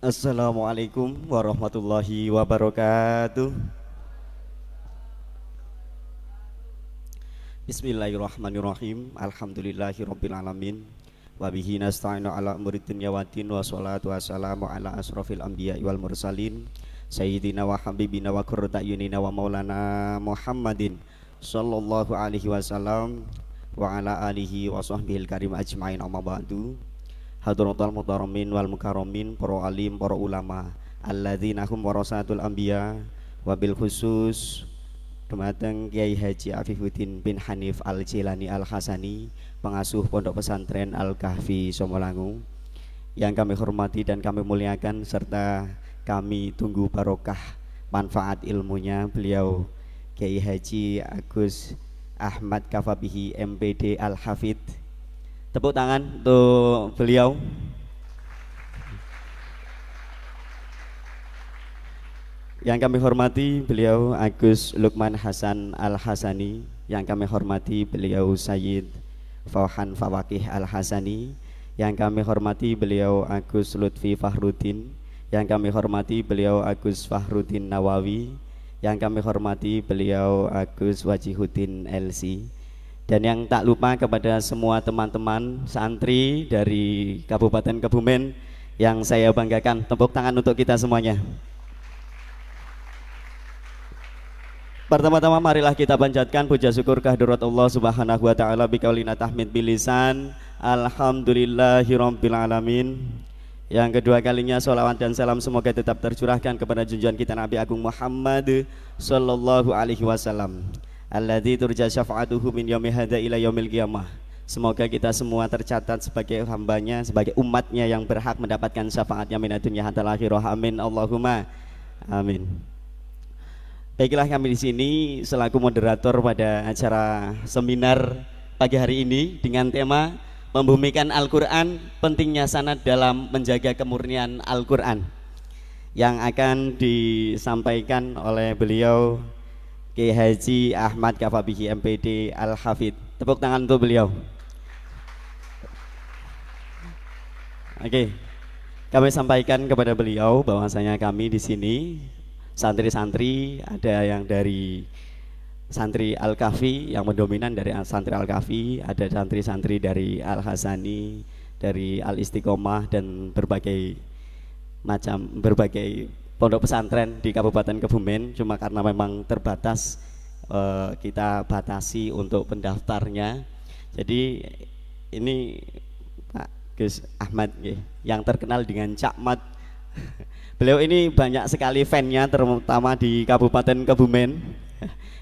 Assalamualaikum warahmatullahi wabarakatuh. Bismillahirrahmanirrahim. Alhamdulillahirabbil alamin. Wa bihi nasta'inu ala umuri dunya waddin wa sholatu wassalamu ala asrofil anbiya'i wal mursalin sayyidina wa habibina wa qurrata ayunina wa maulana Muhammadin sallallahu alaihi wasallam wa ala alihi wa sahbihil karim ajmain, amma ba'du. Hadratul muhtaramin wal mukarramin, para alim, para ulama, alladzina hum warasatul anbiya, wabil khusus dumateng Kiai Haji Afifuddin bin Hanif Al-Jilani Al-Hasani, pengasuh Pondok Pesantren Al-Kahfi Somolangu, yang kami hormati dan kami muliakan serta kami tunggu barokah manfaat ilmunya beliau Kiai Haji Agus Ahmad Kafabihi MPD Al-Hafidh. Tepuk tangan untuk beliau. Yang kami hormati beliau Agus Lukman Hasan Al-Hasani. Yang kami hormati beliau Sayyid Fauhan Fawakih Al-Hasani. Yang kami hormati beliau Agus Lutfi Fahruddin. Yang kami hormati beliau Agus Fahruddin Nawawi. Yang kami hormati beliau Agus Wajihuddin LC. Dan yang tak lupa kepada semua teman-teman santri dari Kabupaten Kebumen yang saya banggakan. Tepuk tangan untuk kita semuanya. Pertama-tama marilah kita panjatkan puja syukur kehadirat Allah Subhanahu wa taala biqaulina tahmid bilisan alhamdulillahirabbil alamin. Yang kedua kalinya sholawat dan salam semoga tetap tercurahkan kepada junjungan kita Nabi Agung Muhammad sallallahu alaihi wasallam. Alladzi turja syafa'atuhu min yaumi hadza ila yaumil qiyamah. Semoga kita semua tercatat sebagai hambanya, sebagai umatnya yang berhak mendapatkan syafaatnya minad dunya hatta akhirah. Amin Allahumma amin. Baiklah, kami di sini selaku moderator pada acara seminar pagi hari ini dengan tema membumikan Al-Qur'an, pentingnya sanad dalam menjaga kemurnian Al-Qur'an, yang akan disampaikan oleh beliau Kiai Haji Ahmad Kafabihi MPD Al-Hafidh. Tepuk tangan untuk beliau. Oke, kami sampaikan kepada beliau bahwasanya kami di sini santri-santri, ada yang dari santri Al-Kahfi yang mendominan dari santri Al-Kahfi, ada santri-santri dari Al-Hasani, dari Al-Istiqomah, dan berbagai pondok pesantren di Kabupaten Kebumen. Cuma karena memang terbatas, kita batasi untuk pendaftarnya. Jadi ini Pak Gus Ahmad yang terkenal dengan Cak Mat. Beliau ini banyak sekali fan-nya, terutama di Kabupaten Kebumen.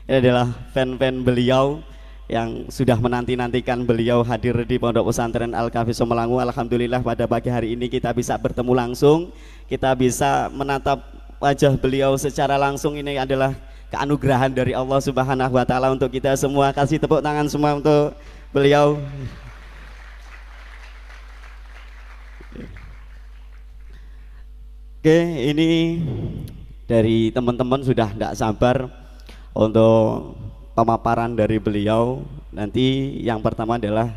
Ini adalah fan-fan beliau yang sudah menanti-nantikan beliau hadir di Pondok Pesantren Al-Kahfi Somolangu. Alhamdulillah pada pagi hari ini kita bisa bertemu langsung, kita bisa menatap wajah beliau secara langsung. Ini adalah keanugerahan dari Allah Subhanahu wa taala untuk kita semua. Kasih tepuk tangan semua untuk beliau. Oke, ini dari teman-teman sudah tidak sabar untuk pemaparan dari beliau. Nanti yang pertama adalah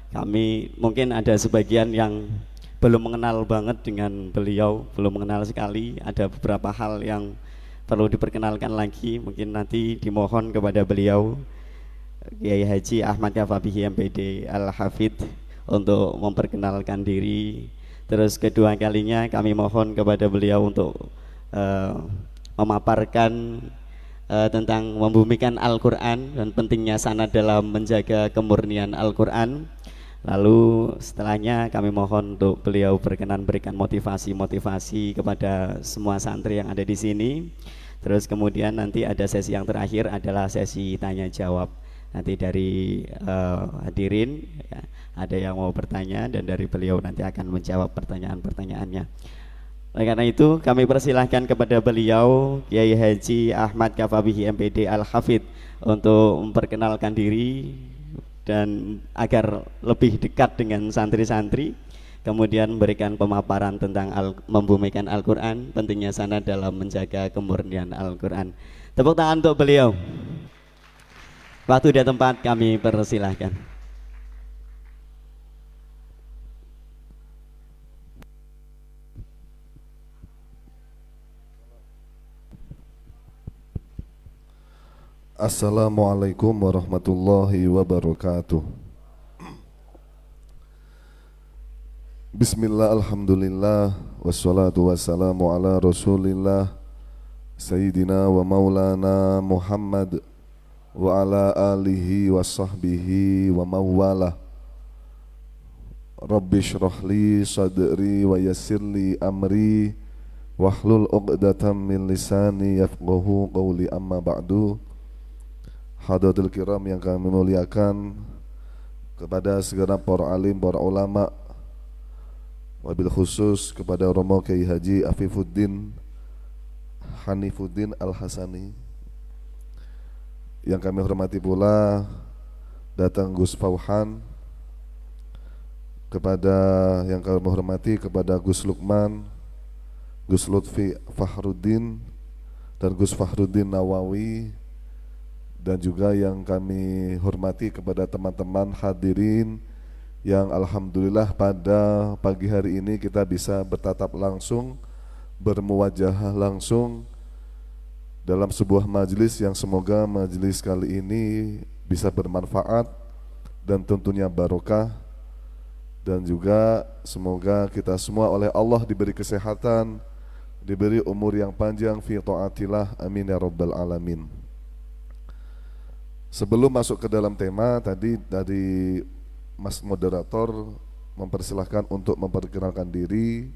kami mungkin ada sebagian yang belum mengenal banget dengan beliau, belum mengenal sekali. Ada beberapa hal yang perlu diperkenalkan lagi. Mungkin nanti dimohon kepada beliau Kiai Haji Ahmad Kafabihi MPD Al-Hafidh untuk memperkenalkan diri. Terus kedua kalinya kami mohon kepada beliau untuk memaparkan tentang membumikan Al-Quran dan pentingnya sanad dalam menjaga kemurnian Al-Quran. Lalu setelahnya kami mohon untuk beliau berkenan berikan motivasi kepada semua santri yang ada di sini. Terus kemudian nanti ada sesi yang terakhir adalah sesi tanya jawab. Nanti dari hadirin ya, ada yang mau bertanya, dan dari beliau nanti akan menjawab pertanyaan-pertanyaannya. Oleh karena itu kami persilahkan kepada beliau Kiai Haji Ahmad Kafabihi MPD Al-Hafidh untuk memperkenalkan diri dan agar lebih dekat dengan santri-santri, kemudian memberikan pemaparan tentang membumikan Al-Quran, pentingnya sanad dalam menjaga kemurnian Al-Quran. Tepuk tangan untuk beliau. Waktu dan tempat kami persilahkan. Assalamualaikum warahmatullahi wabarakatuh. Bismillah, alhamdulillah, wassalatu wassalamu ala rasulillah Sayyidina wa maulana Muhammad wa ala alihi wa sahbihi wa mawala. Rabbi syrahli sadri wa yassirli amri wahlul uqdatam min lisani yafqahu qawli, amma ba'du. Hadirin kiram yang kami muliakan, kepada segenap para alim, para ulama, wabil khusus kepada Romo Kiai Haji Afifuddin Hanifuddin Al-Hasani yang kami hormati pula, datang Gus Fauhan, kepada yang kami hormati kepada Gus Lukman, Gus Lutfi Fahruddin dan Gus Fahruddin Nawawi, dan juga yang kami hormati kepada teman-teman hadirin yang alhamdulillah pada pagi hari ini kita bisa bertatap langsung, bermuwajah langsung dalam sebuah majelis yang semoga majelis kali ini bisa bermanfaat dan tentunya barokah, dan juga semoga kita semua oleh Allah diberi kesehatan, diberi umur yang panjang fi taatillah, amin ya rabbal alamin. Sebelum masuk ke dalam tema tadi dari Mas moderator mempersilahkan untuk memperkenalkan diri,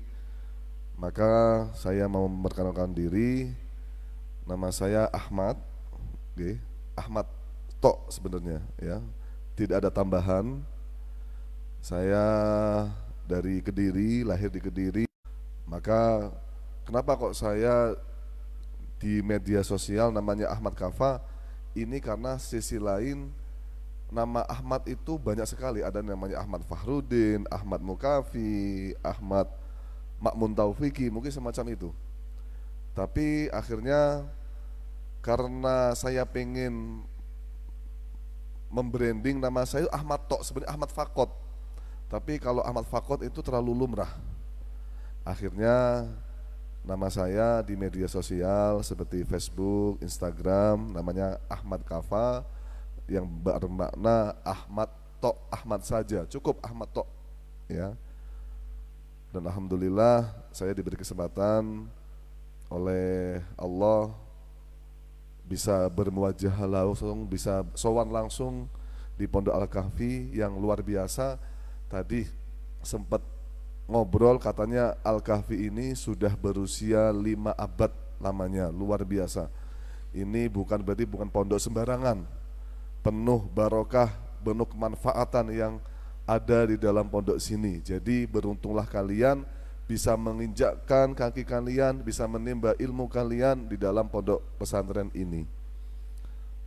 maka saya mau memperkenalkan diri. Nama saya Ahmad, Ahmad Tok sebenarnya ya, tidak ada tambahan. Saya dari Kediri, lahir di Kediri. Maka kenapa kok saya di media sosial namanya Ahmad Kafa? Ini karena sisi lain nama Ahmad itu banyak sekali, ada namanya Ahmad Fahruddin, Ahmad Mukafi, Ahmad Makmun Taufiki, mungkin semacam itu. Tapi akhirnya karena saya pengen membranding nama saya Ahmad Tok, sebenarnya Ahmad Fakot. Tapi kalau Ahmad Fakot itu terlalu lumrah. Akhirnya nama saya di media sosial seperti Facebook, Instagram namanya Ahmad Kafa, yang bermakna Ahmad Tok, Ahmad saja, cukup Ahmad Tok ya. Dan alhamdulillah saya diberi kesempatan oleh Allah bisa bermuwajah langsung, bisa sowan langsung di Pondok Al-Kahfi yang luar biasa. Tadi sempat ngobrol, katanya Al-Kahfi ini sudah berusia 5 abad lamanya, luar biasa. Ini berarti bukan pondok sembarangan, penuh barokah, penuh kemanfaatan yang ada di dalam pondok sini. Jadi beruntunglah kalian bisa menginjakkan kaki kalian, bisa menimba ilmu kalian di dalam pondok pesantren ini.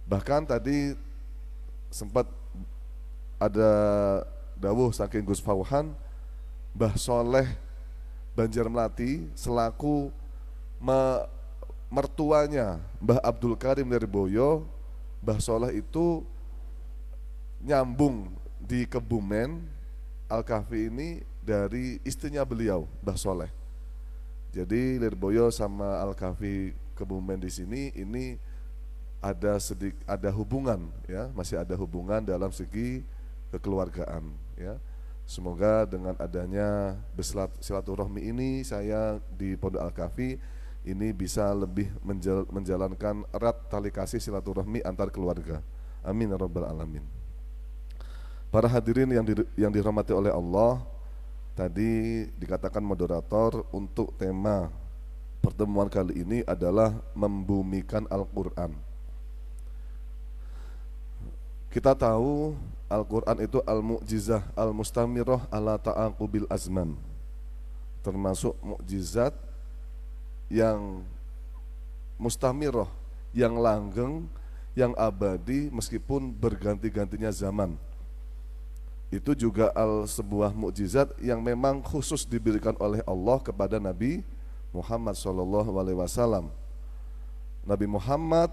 Bahkan tadi sempat ada dawuh saking Gus Fauhan, Mbah Soleh Banjarmelati selaku mertuanya Mbah Abdul Karim Lirboyo, Mbah Soleh itu nyambung di Kebumen Al-Kahfi ini dari istrinya beliau, Mbah Soleh. Jadi Lirboyo sama Al-Kahfi Kebumen di sini ini ada hubungan ya, masih ada hubungan dalam segi kekeluargaan ya. Semoga dengan adanya silaturahmi ini saya di Pondok Al-Kahfi ini bisa lebih menjalankan erat tali kasih silaturahmi antar keluarga. Amin ya rabbal alamin. Para hadirin yang dirahmati oleh Allah, tadi dikatakan moderator untuk tema pertemuan kali ini adalah membumikan Al-Qur'an. Kita tahu Al-Quran itu al-mu'jizah al-mustamirah ala ta'aqubil azman, termasuk mukjizat yang mustamirah, yang langgeng, yang abadi meskipun berganti-gantinya zaman. Itu juga sebuah mukjizat yang memang khusus diberikan oleh Allah kepada Nabi Muhammad SAW. Nabi Muhammad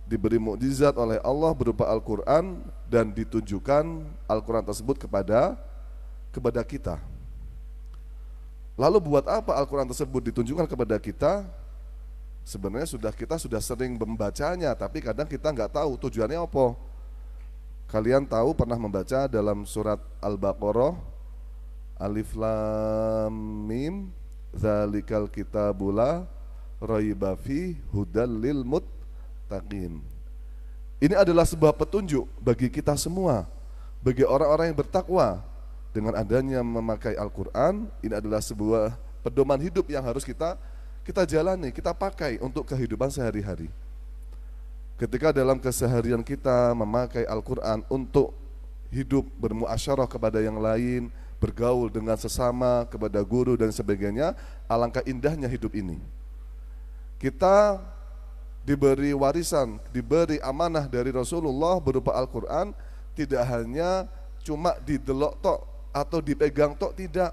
diberi mukjizat oleh Allah berupa Al-Quran dan ditunjukkan Al-Quran tersebut kepada kita. Lalu buat apa Al-Quran tersebut ditunjukkan kepada kita? Sebenarnya kita sudah sering membacanya, tapi kadang kita nggak tahu tujuannya apa. Kalian tahu pernah membaca dalam surat Al-Baqarah, Alif Lam Mim, Dzalikal kitabula raiba fi hudal lil muttaqin. Ini adalah sebuah petunjuk bagi kita semua, bagi orang-orang yang bertakwa. Dengan adanya memakai Al-Quran, ini adalah sebuah pedoman hidup yang harus kita jalani, kita pakai untuk kehidupan sehari-hari. Ketika dalam keseharian kita memakai Al-Quran untuk hidup bermuasyarah kepada yang lain, bergaul dengan sesama, kepada guru dan sebagainya, alangkah indahnya hidup ini. Kita diberi warisan, diberi amanah dari Rasulullah berupa Al-Quran, tidak hanya cuma didelok tok atau dipegang tok, tidak.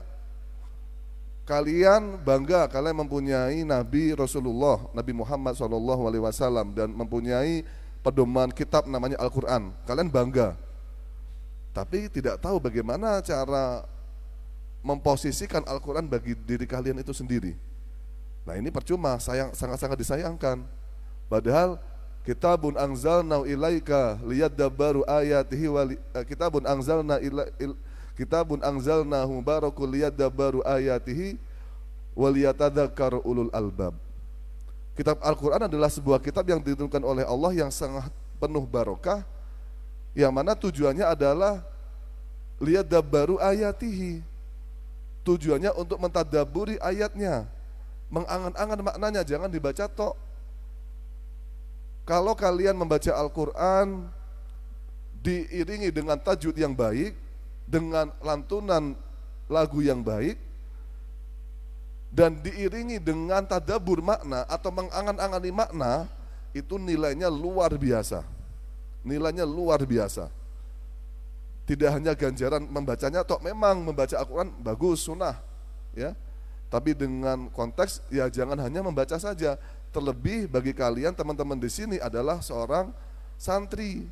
Kalian bangga kalian mempunyai Nabi Rasulullah, Nabi Muhammad SAW, dan mempunyai pedoman kitab namanya Al-Quran. Kalian bangga, tapi tidak tahu bagaimana cara memposisikan Al-Quran bagi diri kalian itu sendiri. Nah ini percuma, sangat-sangat disayangkan. Padahal kitabun anzalna ilaika liyadabbaru ayatihi wa kitabun anzalnahu barakul liyadabbaru ayatihi wa liyatadzakkaru ulul albab. Kitab Al-Quran adalah sebuah kitab yang diturunkan oleh Allah yang sangat penuh barokah, yang mana tujuannya adalah liyadabbaru ayatihi, tujuannya untuk mentadaburi ayatnya, mengangan-angan maknanya, jangan dibaca tok. Kalau kalian membaca Al-Quran diiringi dengan tajwid yang baik, dengan lantunan lagu yang baik, dan diiringi dengan tadabbur makna atau mengangan-angani makna, itu nilainya luar biasa. Nilainya luar biasa. Tidak hanya ganjaran membacanya, toh memang membaca Al-Quran bagus, sunnah, ya. Tapi dengan konteks, ya jangan hanya membaca saja. Terlebih bagi kalian teman-teman di sini adalah seorang santri,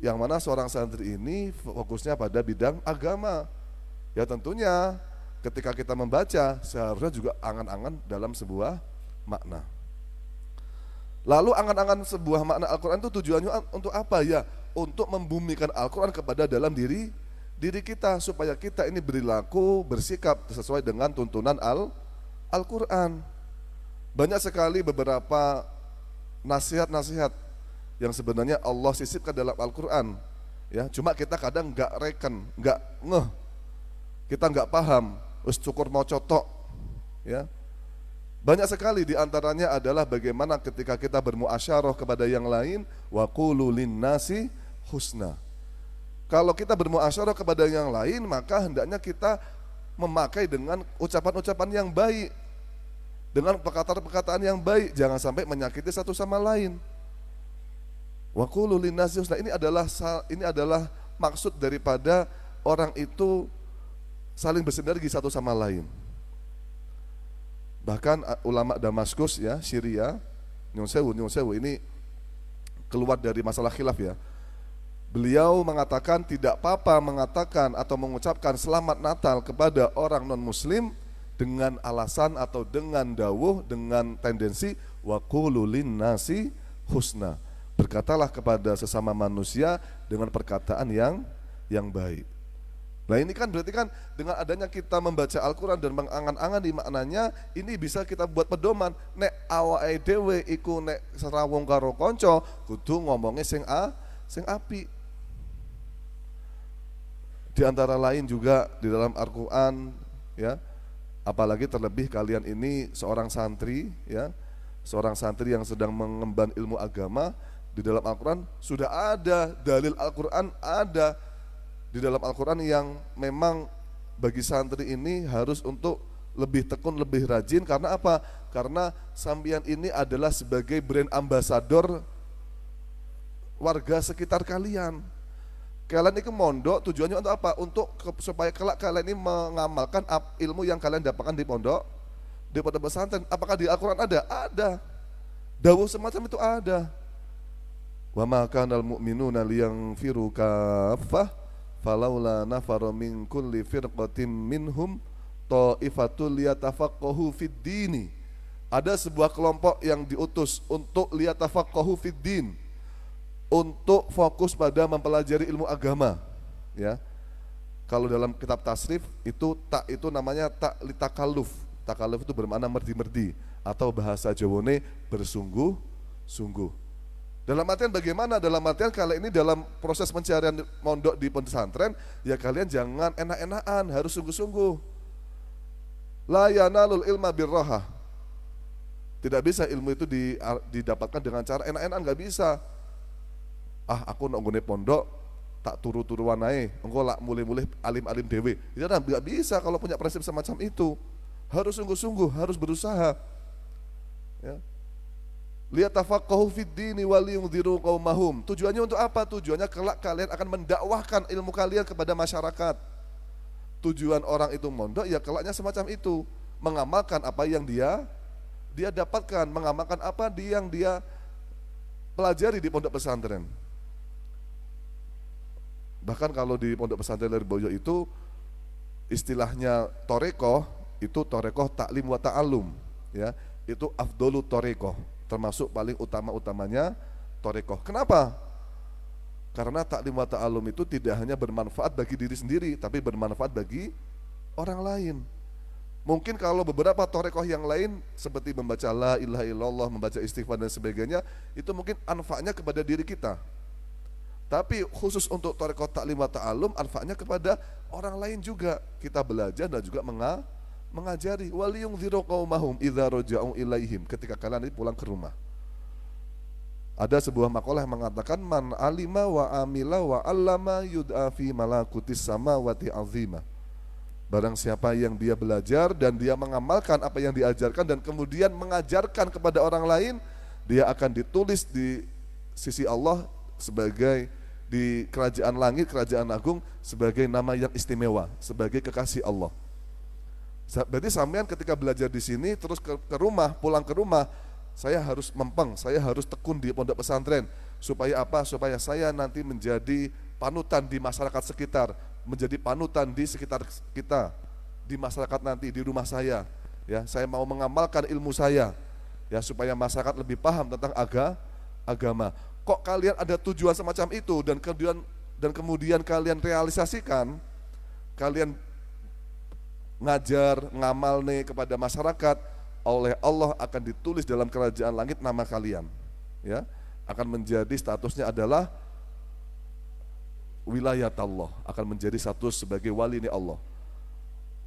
yang mana seorang santri ini fokusnya pada bidang agama. Ya tentunya ketika kita membaca seharusnya juga angan-angan dalam sebuah makna. Lalu angan-angan sebuah makna Al-Quran itu tujuannya untuk apa ya? Untuk membumikan Al-Quran kepada dalam diri kita, supaya kita ini berlaku, bersikap sesuai dengan tuntunan Al-Quran. Banyak sekali beberapa nasihat-nasihat yang sebenarnya Allah sisipkan dalam Al-Quran, ya. Cuma kita kadang nggak reken, nggak ngeh, kita nggak paham, us cukur mau cotok, ya. Banyak sekali diantaranya adalah bagaimana ketika kita bermuasyarah kepada yang lain, wa qulu linnasi husna. Kalau kita bermuasyarah kepada yang lain, maka hendaknya kita memakai dengan ucapan-ucapan yang baik, dengan perkataan-perkataan yang baik, jangan sampai menyakiti satu sama lain. Wa qulu linnasi husna, ini adalah maksud daripada orang itu saling bersinergi satu sama lain. Bahkan ulama Damaskus, ya, Syria, Nyun Sewu ini keluar dari masalah khilaf, ya. Beliau mengatakan tidak apa-apa mengatakan atau mengucapkan selamat Natal kepada orang non muslim dengan alasan atau dengan dawuh, dengan tendensi wa qulu linnasi husna. Berkatalah kepada sesama manusia dengan perkataan yang baik. Nah ini kan berarti kan dengan adanya kita membaca Al-Quran dan mengangan-angan di maknanya, ini bisa kita buat pedoman. Nek awake dhewe iku nek serawung karo konco, kudu ngomongnya sing api. Di antara lain juga di dalam Al-Quran, ya, apalagi terlebih kalian ini seorang santri, ya, seorang santri yang sedang mengemban ilmu agama, di dalam Al-Quran sudah ada dalil Al-Quran, ada di dalam Al-Quran yang memang bagi santri ini harus untuk lebih tekun, lebih rajin. Karena apa? Karena sambian ini adalah sebagai brand ambassador warga sekitar kalian. Kalian itu mondok tujuannya untuk apa? Untuk supaya kelak kalian ini mengamalkan ilmu yang kalian dapatkan di pondok pesantren. Apakah di Al-Quran ada? Ada. Dawuh semacam itu ada. Wa ma kanal mu'minuna liyanfiru kaffah falaula nafara min kulli firqatin minhum ta'ifatul liyatafaqahu fid dini. Ada sebuah kelompok yang diutus untuk liyatafaqahu fiddin, untuk fokus pada mempelajari ilmu agama, ya. Kalau dalam kitab tasrif itu tak itu namanya tak litakalluf. Takalluf itu bermakna merdi-merdi atau bahasa Jawane bersungguh-sungguh. Dalam artian bagaimana? Dalam artian kalau ini dalam proses pencarian mondok di pesantren, ya kalian jangan enak-enakan, harus sungguh-sungguh. La yanalul ilma birraha. Tidak bisa ilmu itu didapatkan dengan cara enak-enakan, nggak bisa. Aku nak nggone pondok tak turu-turuan ae, engko lak mulai-mulai alim-alim dewe. Itu nggak bisa kalau punya prinsip semacam itu. Harus sungguh-sungguh, harus berusaha. Ya. Liyatafaqahu fid-dini wa liyunziru qaumahum. Tujuannya untuk apa? Tujuannya kelak kalian akan mendakwahkan ilmu kalian kepada masyarakat. Tujuan orang itu mondok ya kelaknya semacam itu, mengamalkan apa yang dia dapatkan, mengamalkan apa yang dia pelajari di pondok pesantren. Bahkan kalau di pondok pesantren Lirboyo itu istilahnya torekoh, itu torekoh taklim wa ta'alum, ya, itu afdolu torekoh, termasuk paling utama-utamanya torekoh. Kenapa? Karena taklim wa ta'alum itu tidak hanya bermanfaat bagi diri sendiri, tapi bermanfaat bagi orang lain. Mungkin kalau beberapa torekoh yang lain seperti membaca la ilaha illallah, membaca istighfar dan sebagainya, itu mungkin anfa'nya kepada diri kita. Tapi khusus untuk torekoh taklim wa ta'alum, anfa'nya kepada orang lain juga. Kita belajar dan juga mengajari. Waliyungziru qaumahum idza raja'u ilaihim, ketika kalian pulang ke rumah. Ada sebuah makalah yang mengatakan man alima wa amila wa allama yud'a fi malakutis samawati azima. Barang siapa yang dia belajar dan dia mengamalkan apa yang diajarkan dan kemudian mengajarkan kepada orang lain, dia akan ditulis di sisi Allah sebagai di kerajaan langit, kerajaan agung, sebagai nama yang istimewa, sebagai kekasih Allah. Berarti sampean ketika belajar di sini terus ke rumah, pulang ke rumah, saya harus mempeng, saya harus tekun di pondok pesantren. Supaya apa? Supaya saya nanti menjadi panutan di masyarakat sekitar, menjadi panutan di sekitar kita, di masyarakat nanti, di rumah saya. Ya, saya mau mengamalkan ilmu saya, ya, supaya masyarakat lebih paham tentang agama. Kok kalian ada tujuan semacam itu dan kemudian kalian realisasikan, kalian ngajar, ngamal nih kepada masyarakat, oleh Allah akan ditulis dalam kerajaan langit nama kalian, ya, akan menjadi statusnya adalah wilayah Allah, akan menjadi status sebagai wali ini Allah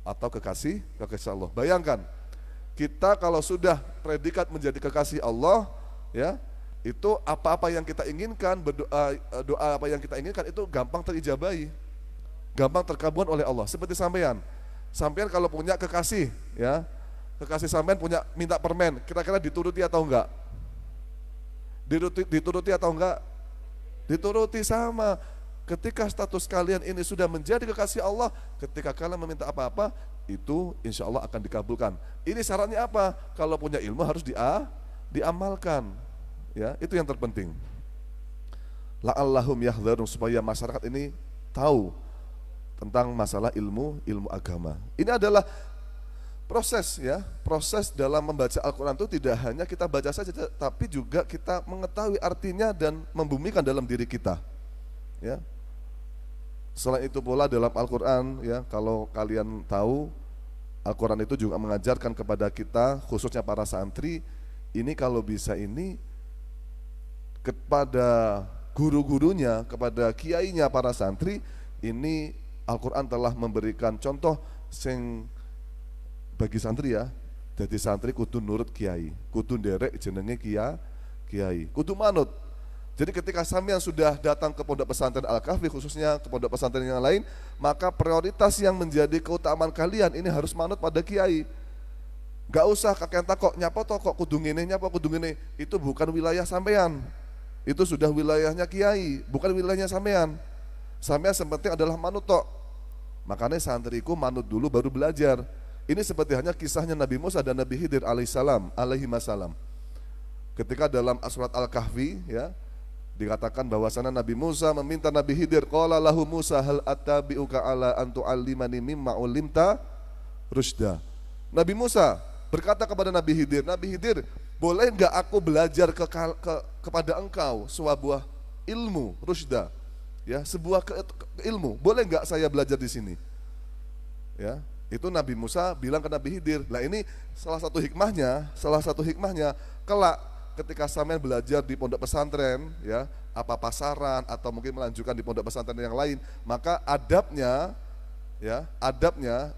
atau kekasih Allah. Bayangkan kita kalau sudah predikat menjadi kekasih Allah, ya, itu apa-apa yang kita inginkan, doa apa yang kita inginkan itu gampang terijabahi, gampang terkabulkan oleh Allah. Seperti sampean kalau punya kekasih, ya, kekasih sampean punya minta permen, kira-kira dituruti atau enggak? Dituruti atau enggak? Dituruti. Sama ketika status kalian ini sudah menjadi kekasih Allah, ketika kalian meminta apa-apa, itu insya Allah akan dikabulkan. Ini syaratnya apa? Kalau punya ilmu harus diamalkan, ya, itu yang terpenting. La'allahum yahdharun, supaya masyarakat ini tahu tentang masalah ilmu agama. Ini adalah proses, ya, proses dalam membaca Al-Quran itu tidak hanya kita baca saja, tapi juga kita mengetahui artinya dan membumikan dalam diri kita, ya. Selain itu pula dalam Al-Quran, ya, kalau kalian tahu, Al-Quran itu juga mengajarkan kepada kita, khususnya para santri, ini kalau bisa ini kepada guru-gurunya, kepada kiainya para santri, ini Al-Quran telah memberikan contoh sing bagi santri, ya. Jadi santri kudu nurut kiai, kudu nderek jenenge kiai, kudu manut. Jadi ketika sampean sudah datang ke pondok pesantren Al-Kahfi, khususnya ke pondok pesantren yang lain, maka prioritas yang menjadi keutamaan kalian ini harus manut pada kiai. Gak usah kakek takok nyapa tokok kudu ngene, nyapa kudu ngene, itu bukan wilayah sampean. Itu sudah wilayahnya kiai, bukan wilayahnya sampean. Sampean sepenting adalah manut tok. Makanya santriku manut dulu baru belajar. Ini seperti hanya kisahnya Nabi Musa dan Nabi Khidir alaihi masalam. Ketika dalam surat Al-Kahfi, ya, dikatakan bahwasanya Nabi Musa meminta Nabi Khidir, qala lahu Musa hal attabi'uka ala an tu'allimani mimma ulimta rusyda. Nabi Musa, berkata kepada Nabi Khidir, boleh nggak aku belajar kepada engkau sebuah ilmu rusda, ya, sebuah ilmu, boleh nggak saya belajar di sini? Ya, itu Nabi Musa bilang ke Nabi Khidir. Lah ini salah satu hikmahnya, kelak ketika sampean belajar di pondok pesantren, ya, apa pasaran atau mungkin melanjutkan di pondok pesantren yang lain, maka adabnya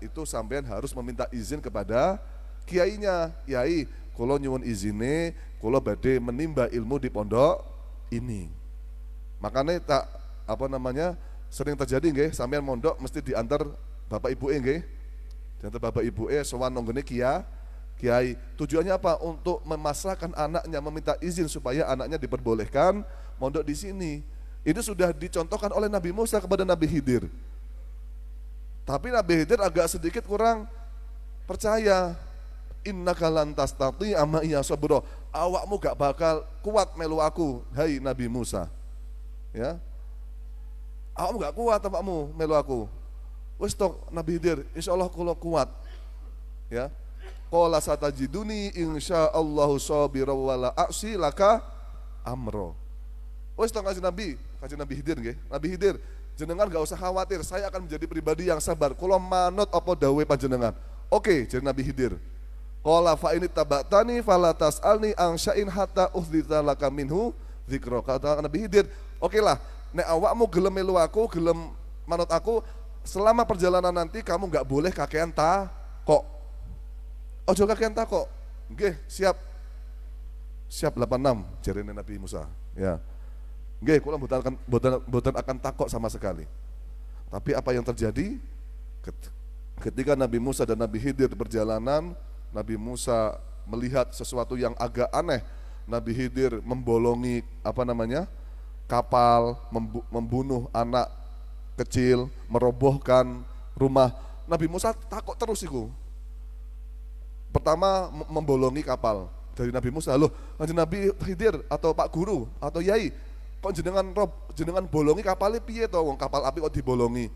itu sampean harus meminta izin kepada kiainya. Kiai, kula nyuwun izine, kula badhe menimba ilmu di pondok ini. Makanya sering terjadi nggih, sampean mondok mesti diantar bapak ibu nggih. Diantar bapak ibu sowan nonggone kiai. Tujuannya apa? Untuk memasrahkan anaknya, meminta izin supaya anaknya diperbolehkan mondok di sini. Ini sudah dicontohkan oleh Nabi Musa kepada Nabi Khidir. Tapi Nabi Khidir agak sedikit kurang percaya. Innaka lan tastati'a ma'iya sabra. Awakmu gak bakal kuat melu aku, hai Nabi Musa. Ya. Awakmu gak kuat awakmu melu aku. Wis tok Nabi Khidir, insyaallah kula kuat. Ya. Qala satajiduni insyaallahu sabira wala a'si laka amro. Wis tok kanjeng Nabi Khidir nggih. Nabi Khidir, jenengan gak usah khawatir, saya akan menjadi pribadi yang sabar. Kula manut apa dawuhe panjenengan. Oke, jadi Nabi Khidir. Qala fa ini tabatani fala tas'alni an sya'in hatta uhdita laka minhu dzikra. Kata Nabi Khidir, oke lah, nek awakmu gelem melu aku, gelem manut aku, selama perjalanan nanti kamu gak boleh kakean takok. Ojo kakean takok. Nggih, siap 86 jarene Nabi Musa. Ya. Nggih, kula mboten akan takok sama sekali. Tapi apa yang terjadi ketika Nabi Musa dan Nabi Khidir berjalanan, Nabi Musa melihat sesuatu yang agak aneh. Nabi Khidir membolongi kapal, membunuh anak kecil, merobohkan rumah. Nabi Musa takut terus iku. Pertama membolongi kapal dari Nabi Musa. Loh, Nabi Khidir atau Pak Guru atau Yai, kok jenengan bolongi kapalnya piye to? Wong kapal api kok dibolongi?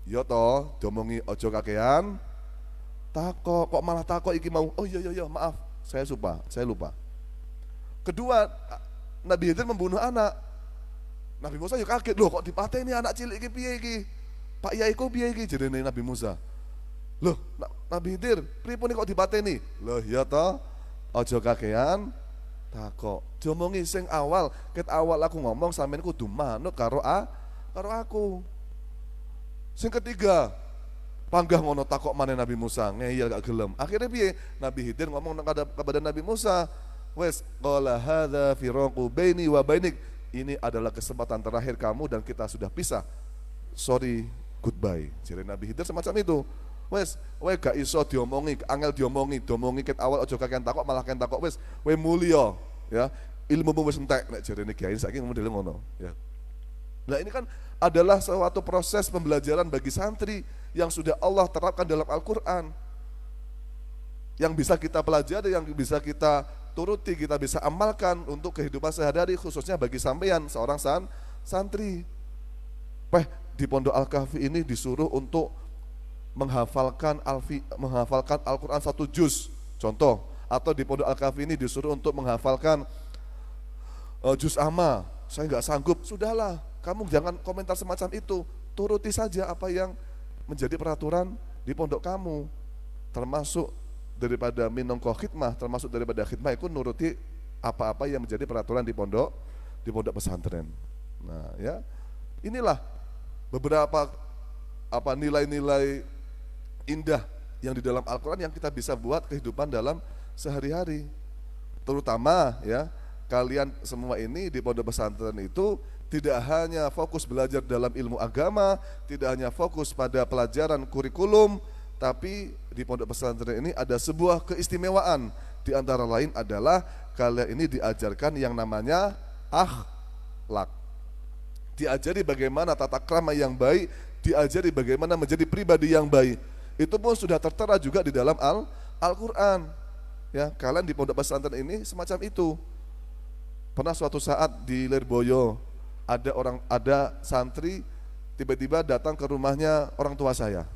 Ya to, diomongi ojo kakean takok, kok malah takok iki mau. Oh iya maaf, saya lupa. Kedua, Nabi Khidir membunuh anak. Nabi Musa yuk kaget, loh kok dipateni anak cilik iki piye iki? Pak Yai ku piye iki jarene Nabi Musa. Loh, Nabi Khidir, pripun kok dipateni? Loh ya toh, aja kakean takok. Diomongi sing awal, ket awal aku ngomong sampeyan kudu manut karo aku. Sing ketiga, panggah ngono takok maneh Nabi Musa, ngeyel gak gelem. Akhirnya piye? Nabi Khidir ngomong kepada Nabi Musa, wes qala hadza firaqu baini wa bainik. Ini adalah kesempatan terakhir kamu dan kita sudah pisah. Sorry, goodbye. Jadi Nabi Khidir semacam itu. Wes, gak iso diomongi, angel diomongi ket awal aja kakean takok malah kakean takok wes, mulya, ya. Ilmumu wis entek nek jarene kiai saiki modele ngono, ya. Nah, ini kan adalah suatu proses pembelajaran bagi santri yang sudah Allah terapkan dalam Al-Qur'an. Yang bisa kita pelajari, yang bisa kita turuti, kita bisa amalkan untuk kehidupan sehari-hari, khususnya bagi sampeyan seorang santri. Di Pondok Al-Kahfi ini disuruh untuk menghafalkan Al-Quran 1 juz, contoh. Atau di Pondok Al-Kahfi ini disuruh untuk menghafalkan juz amma. Saya nggak sanggup, sudahlah, kamu jangan komentar semacam itu, turuti saja apa yang menjadi peraturan di pondok kamu, termasuk daripada minongko khidmah, termasuk daripada khidmah itu nuruti apa-apa yang menjadi peraturan di pondok pesantren. Nah, ya, inilah beberapa nilai-nilai indah yang di dalam Al-Quran yang kita bisa buat kehidupan dalam sehari-hari. Terutama ya, kalian semua ini di pondok pesantren itu tidak hanya fokus belajar dalam ilmu agama, tidak hanya fokus pada pelajaran kurikulum, tapi di pondok pesantren ini ada sebuah keistimewaan. Di antara lain adalah kalian ini diajarkan yang namanya akhlak. Diajari bagaimana tata krama yang baik, diajari bagaimana menjadi pribadi yang baik. Itu pun sudah tertera juga di dalam Al-Quran. Ya, kalian di pondok pesantren ini semacam itu. Pernah suatu saat di Lirboyo ada santri tiba-tiba datang ke rumahnya orang tua saya.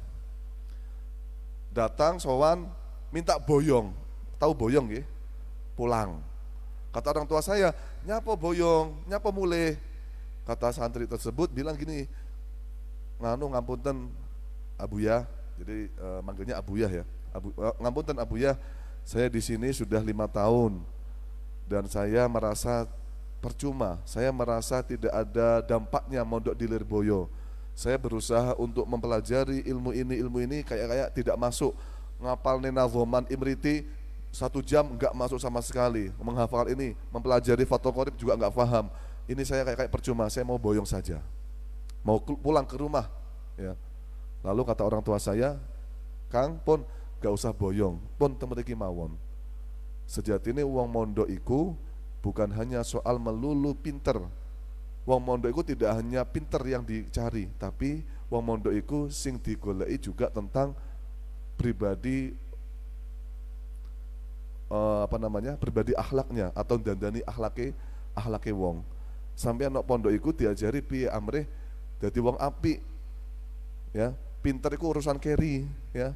Datang sowan minta boyong. tahu boyong nggih? Pulang. Kata orang tua saya, nyapa boyong, nyapa mulai. Kata santri tersebut bilang gini, ngapunten Abuya, jadi manggilnya Abuya ya. Ngapunten Abuya, saya di sini sudah 5 tahun dan saya merasa percuma, saya merasa tidak ada dampaknya mondok di Lirboyo. Saya berusaha untuk mempelajari ilmu ini kayak tidak masuk. Ngapal Nazoman Imriti 1 jam enggak masuk sama sekali. Menghafal ini, mempelajari Fathul Qorib juga enggak paham. Ini saya kayak percuma, saya mau boyong saja. Mau pulang ke rumah ya. Lalu kata orang tua saya, Kang pun gak usah boyong, pun temeriki mawon. Sejatine wong mondok iku bukan hanya soal melulu pinter. Wong mondok iku tidak hanya pinter yang dicari, tapi wong mondok iku sing digoleki juga tentang pribadi pribadi akhlaknya atau dandani akhlake wong. Sampeyan nok pondok iku diajari piye amrih dadi wong apik. Ya, pinter iku urusan keri ya.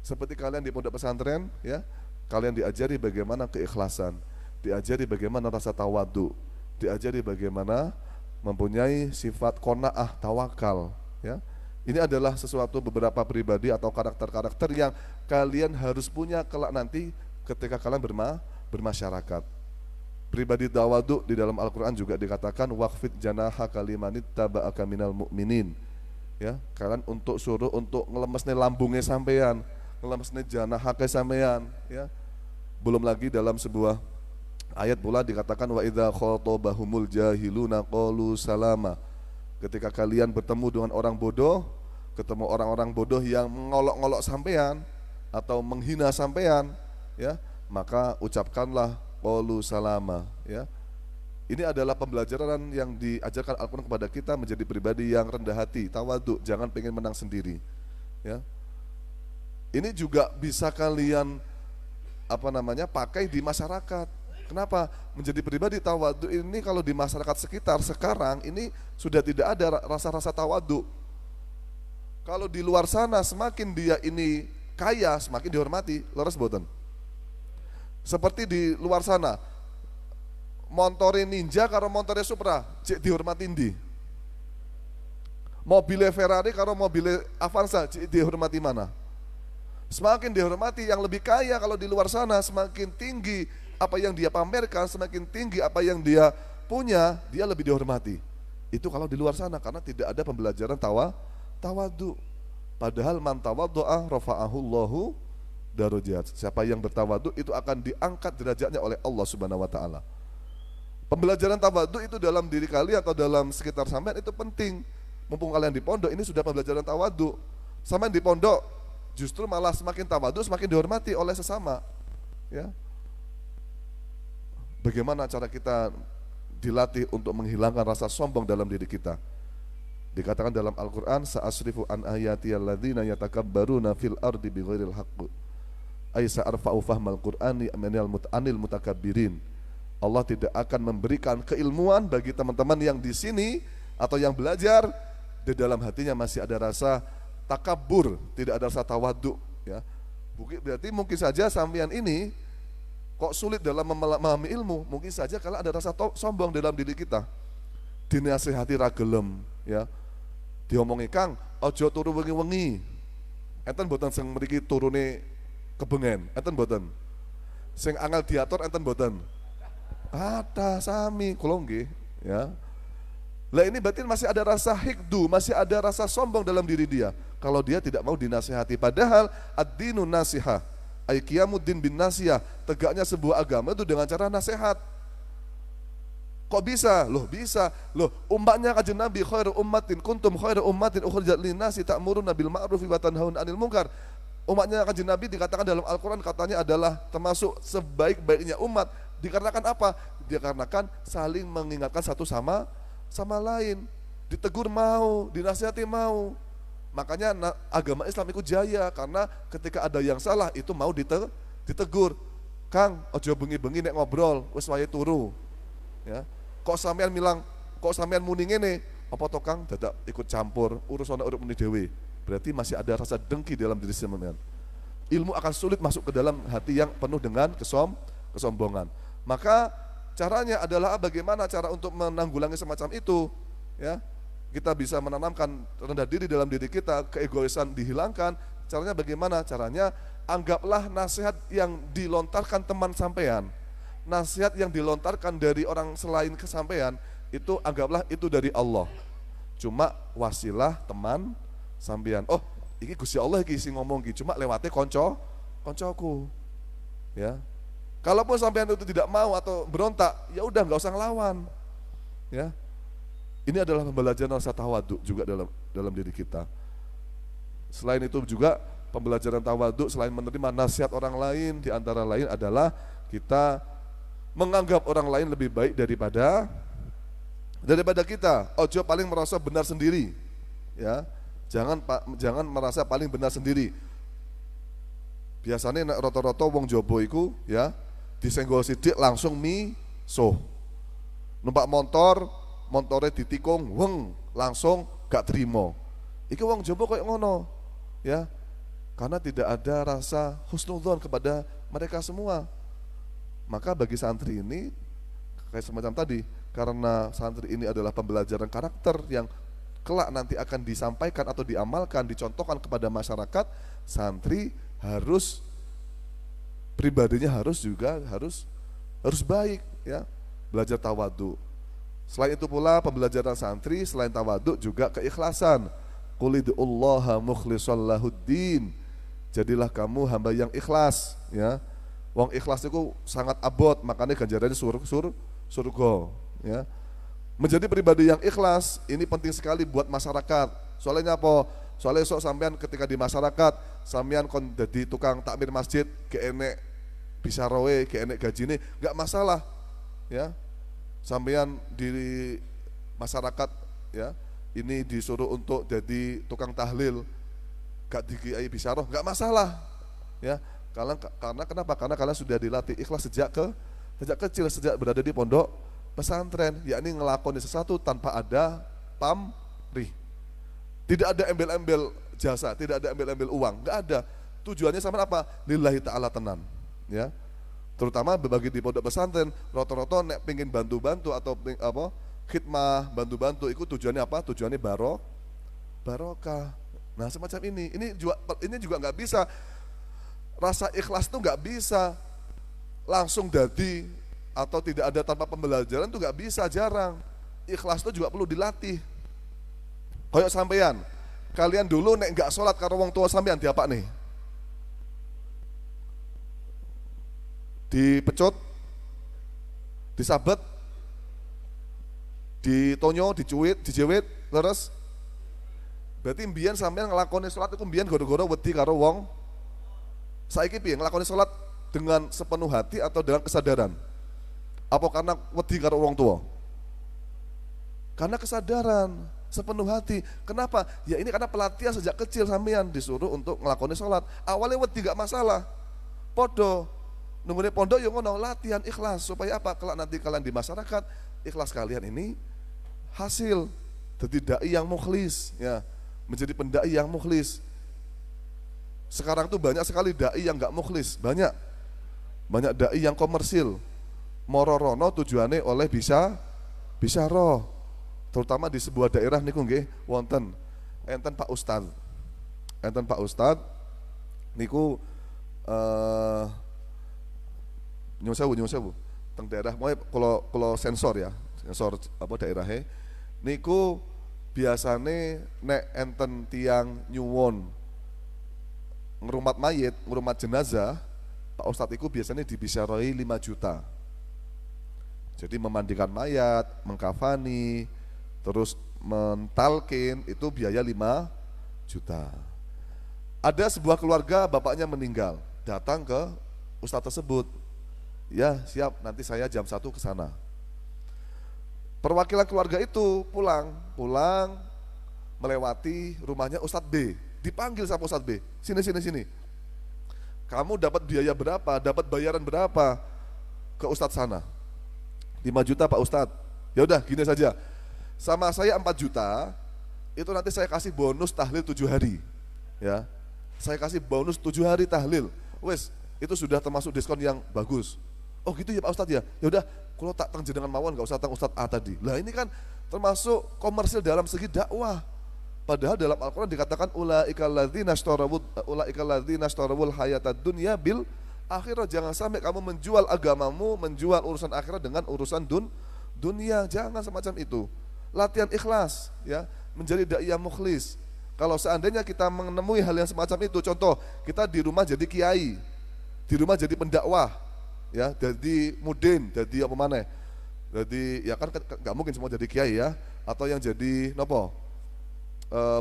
Seperti kalian di pondok pesantren ya, kalian diajari bagaimana keikhlasan, diajari bagaimana rasa tawadhu, diajari bagaimana mempunyai sifat qanaah, tawakal ya. Ini adalah sesuatu beberapa pribadi atau karakter-karakter yang kalian harus punya kelak nanti ketika kalian bermasyarakat. Pribadi tawadhu di dalam Al-Qur'an juga dikatakan waqfid janaha kalimanit taba'aka minal mu'minin. Ya, kalian suruh untuk ngelemesne lambungnya sampean, ngelemesne janahake sampean ya. Belum lagi dalam sebuah ayat pula dikatakan wa idza khatabahumul jahiluna qalu salama. Ketika kalian bertemu dengan orang bodoh, ketemu orang-orang bodoh yang mengolok-olok sampean atau menghina sampean ya, maka ucapkanlah qalu salama ya. Ini adalah pembelajaran yang diajarkan Al-Quran kepada kita menjadi pribadi yang rendah hati, tawadhu, jangan pengen menang sendiri ya. Ini juga bisa kalian pakai di masyarakat. Kenapa? Menjadi pribadi tawadhu ini kalau di masyarakat sekitar sekarang ini sudah tidak ada rasa-rasa tawadhu. Kalau di luar sana semakin dia ini kaya semakin dihormati, leres boten. Seperti di luar sana montore Ninja karo montore Supra cek dihormati ndi? Mobilnya Ferrari karo mobilnya Avanza cek dihormati mana? Semakin dihormati yang lebih kaya. Kalau di luar sana semakin tinggi apa yang dia pamerkan, semakin tinggi apa yang dia punya, dia lebih dihormati. Itu kalau di luar sana karena tidak ada pembelajaran tawadhu. Padahal man tawaddu'a rafa'ahu Allahu darajat. Siapa yang bertawadhu itu akan diangkat derajatnya oleh Allah Subhanahu wa taala. Pembelajaran tawadhu itu dalam diri kalian atau dalam sekitar sampean itu penting. Mumpung kalian di pondok ini sudah pembelajaran tawadhu. Sampean di pondok justru malah semakin tawadhu semakin dihormati oleh sesama. Ya. Bagaimana cara kita dilatih untuk menghilangkan rasa sombong dalam diri kita? Dikatakan dalam Al-Qur'an sa'asrifu an ayati alladzina yatakabbaruna fil ardi bighairil haqq. Ay sa'arfa'u fahmal Qur'ani anil mutakabbirin. Allah tidak akan memberikan keilmuan bagi teman-teman yang di sini atau yang belajar di dalam hatinya masih ada rasa takabur, tidak ada rasa tawadhu ya. Berarti mungkin saja sampean ini kok sulit dalam memahami ilmu, mungkin saja kalau ada rasa sombong dalam diri kita. Dinasihati ra gelem ya. Diomongi Kang, ojo turu wengi-wengi. Enten mboten sing mriki turune kebengen, enten mboten. Sing angel diatur enten mboten. Ada sami kula nggih ya. Lah ini berarti masih ada rasa hikdu, masih ada rasa sombong dalam diri dia. Kalau dia tidak mau dinasihati, padahal ad-dinu nasiha. Ay qiyamuddin bin nasihah, tegaknya sebuah agama itu dengan cara nasihat. Kok bisa? Loh bisa. Loh umatnya kanjeng Nabi khairu ummatin kuntum khairu ummatin ukhrijat lin-nasi ta'muruna bil ma'ruf wa tanhauna 'anil munkar. Umatnya kanjeng Nabi dikatakan dalam Al-Quran katanya adalah termasuk sebaik-baiknya umat. Dikarenakan apa? Dikarenakan saling mengingatkan satu sama lain. Ditegur mau, dinasihati mau. Makanya agama Islam itu jaya karena ketika ada yang salah itu mau ditegur. Kang, ojo bengi-bengi nek ngobrol, wis wayahe turu. Ya. Kok sampean muni ngene, apa to Kang dadak ikut campur urusan urip muni dhewe. Berarti masih ada rasa dengki dalam diri sampean. ilmu akan sulit masuk ke dalam hati yang penuh dengan kesombongan. Maka caranya adalah bagaimana cara untuk menanggulangi semacam itu, ya. Kita bisa menanamkan rendah diri dalam diri kita, keegoisan dihilangkan. Caranya bagaimana? Caranya anggaplah nasihat yang dilontarkan teman sampean, nasihat yang dilontarkan dari orang selain kesampean, itu anggaplah itu dari Allah. Cuma wasilah teman sampean. Oh, iki Gusti Allah iki sing ngomong iki, cuma lewate koncoku. Ya. Kalaupun sampean itu tidak mau atau berontak, ya udah nggak usah ngelawan. Ya. Ini adalah pembelajaran rasa tawadhu juga dalam diri kita. Selain itu juga pembelajaran tawadhu selain menerima nasihat orang lain, di antara lain adalah kita menganggap orang lain lebih baik daripada kita. Ojo paling merasa benar sendiri. Ya. Jangan merasa paling benar sendiri. Biasanya nek roto-roto wong Jobo iku ya disenggol sidik langsung miso. Numpak montore ditikung, langsung gak terima. Iki wong Jobo kayak ngono, ya. Karena tidak ada rasa husnudzon kepada mereka semua. Maka bagi santri ini kayak semacam tadi, karena santri ini adalah pembelajaran karakter yang kelak nanti akan disampaikan atau diamalkan, dicontohkan kepada masyarakat, santri harus pribadinya harus baik, ya. Belajar tawadhu. Selain itu pula pembelajaran santri selain tawadhu juga keikhlasan. Qul ud'ullaha mukhlishal lahuddin. Jadilah kamu hamba yang ikhlas, ya. Wong ikhlas itu sangat abot, makanya ganjarannya surga, ya. Menjadi pribadi yang ikhlas ini penting sekali buat masyarakat. Soalnya apa? Soalnya sok sampean ketika di masyarakat, sampean kon jadi tukang takmir masjid, ge enek bisa rowe, ge enek gajine, enggak masalah, ya. Sampean di masyarakat, ya, ini disuruh untuk jadi tukang tahlil, gak dikiai bisyarah, gak masalah, ya. Karena kenapa? Karena kalian sudah dilatih ikhlas sejak kecil, sejak berada di pondok pesantren, yakni ngelakoni sesuatu tanpa ada pamrih. Tidak ada embel-embel jasa, tidak ada embel-embel uang, gak ada. Tujuannya sama apa? Lillahi ta'ala tenan, ya. Terutama bagi di pondok pesantren, roto-roto nek pengen bantu-bantu atau khidmah bantu-bantu, itu tujuannya apa? Tujuannya barokah. Nah semacam ini juga nggak bisa, rasa ikhlas itu nggak bisa langsung jadi atau tidak ada tanpa pembelajaran itu nggak bisa, jarang. Ikhlas itu juga perlu dilatih. Kayak sampean, kalian dulu nek nggak sholat karo wong tua sampean diapa nih? Dipecut, disabet, ditonyo, dicuit, dijewit, terus berarti mbiyen sampean nglakoni salat iku mbiyen gara-gara wedi karo wong. Saiki piye nglakoni salat dengan sepenuh hati atau dengan kesadaran? Apa karena wedi karo wong tua? Karena kesadaran, sepenuh hati. Kenapa? Ya ini karena pelatihan sejak kecil sampean disuruh untuk nglakoni salat. Awalnya wedi gak masalah. Podo nungguin pondok yang ngono, latihan ikhlas supaya apa? Kalau nanti kalian di masyarakat, ikhlas kalian ini hasil jadi dai yang mukhlis, ya, menjadi pendai yang mukhlis. Sekarang tuh banyak sekali dai yang nggak mukhlis, banyak dai yang komersil, mororono tujuannya oleh bisa roh, terutama di sebuah daerah niku nggih wonten enten Pak Ustad niku nyuwun sewu teng daerah mulai kalau sensor apa daerahnya niku biasane nek enten tiang nyuwun ngerumat mayit, ngerumat jenazah, Pak Ustadz iku biasanya dibisarai 5 juta. Jadi memandikan mayat, mengkafani, terus mentalkin itu biaya 5 juta. Ada sebuah keluarga bapaknya meninggal, datang ke Ustadz tersebut. Ya siap, nanti saya jam 1 ke sana. Perwakilan keluarga itu pulang melewati rumahnya Ustadz B. Dipanggil sama Ustadz B, sini. Kamu dapat biaya berapa, dapat bayaran berapa ke Ustadz sana? 5 juta Pak Ustadz. Ya udah gini saja, sama saya 4 juta, itu nanti saya kasih bonus tahlil 7 hari. Ya, saya kasih bonus 7 hari tahlil. Wes, itu sudah termasuk diskon yang bagus. Oh gitu ya Pak Ustadz ya. Ya udah, kalau tak tang jenengan mawon enggak usah tang Ustadz A tadi. Lah ini kan termasuk komersil dalam segi dakwah. Padahal dalam Al-Qur'an dikatakan ulaikal ladzina ashtarawul hayatad dunya bil akhirah. Jangan sampai kamu menjual agamamu, menjual urusan akhirat dengan urusan dunia. Jangan semacam itu. Latihan ikhlas ya, menjadi dai yang mukhlis. Kalau seandainya kita menemui hal yang semacam itu, contoh kita di rumah jadi kiai, di rumah jadi pendakwah, ya, jadi mudin, jadi apa mana? Jadi ya kan nggak mungkin semua jadi kiai ya, atau yang jadi nopo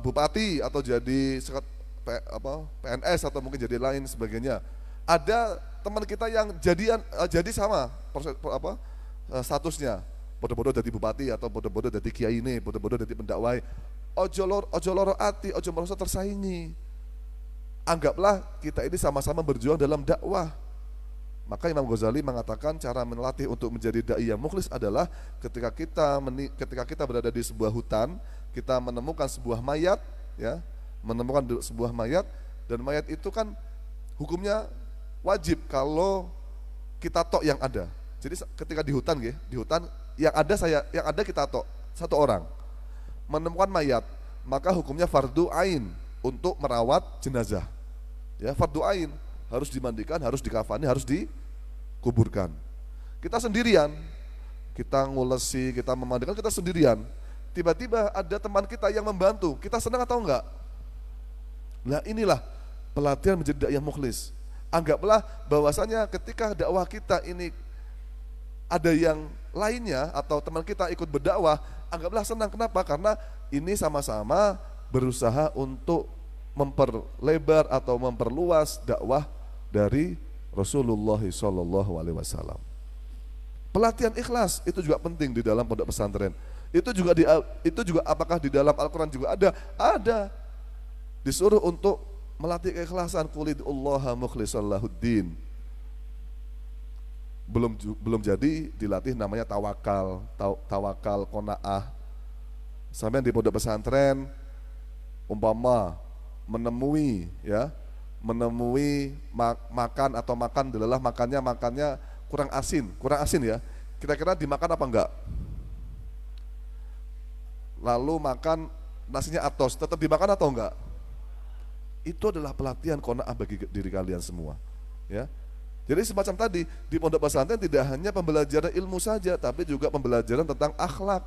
bupati atau jadi PNS atau mungkin jadi lain sebagainya. Ada teman kita yang jadi sama statusnya, bodoh-bodoh jadi bupati atau bodoh-bodoh jadi kiai ini, bodoh-bodoh jadi pendakwah. Ojo loro ati, ojo merasa tersaingi. Anggaplah kita ini sama-sama berjuang dalam dakwah. Maka Imam Ghazali mengatakan cara melatih untuk menjadi dai yang mukhlis adalah ketika kita berada di sebuah hutan, kita menemukan sebuah mayat, ya, menemukan sebuah mayat, dan mayat itu kan hukumnya wajib kalau kita tok yang ada. Jadi ketika di hutan yang ada kita tok satu orang menemukan mayat, maka hukumnya fardu ain untuk merawat jenazah. Ya, fardu ain, harus dimandikan, harus dikafani, harus dikuburkan. Kita sendirian, kita ngulesi, kita memandikan, kita sendirian. Tiba-tiba ada teman kita yang membantu, kita senang atau enggak? Nah inilah pelatihan menjadi dai yang mukhlis. Anggaplah bahwasanya ketika dakwah kita ini ada yang lainnya atau teman kita ikut berdakwah, anggaplah senang. Kenapa? Karena ini sama-sama berusaha untuk memperlebar atau memperluas dakwah dari Rasulullah SAW. Pelatihan ikhlas itu juga penting di dalam pondok pesantren. Itu juga apakah di dalam Al-Quran juga ada? Ada. Disuruh untuk melatih keikhlasan. Qulidullaha mukhlishan lahuddin. Belum jadi dilatih namanya tawakal, qanaah. Sampai di pondok pesantren umpama menemui makan adalah makannya kurang asin ya. Kira-kira dimakan apa enggak? Lalu makan nasinya atos, tetap dimakan atau enggak? Itu adalah pelatihan qanaah bagi diri kalian semua, ya. Jadi semacam tadi di pondok pesantren tidak hanya pembelajaran ilmu saja, tapi juga pembelajaran tentang akhlak,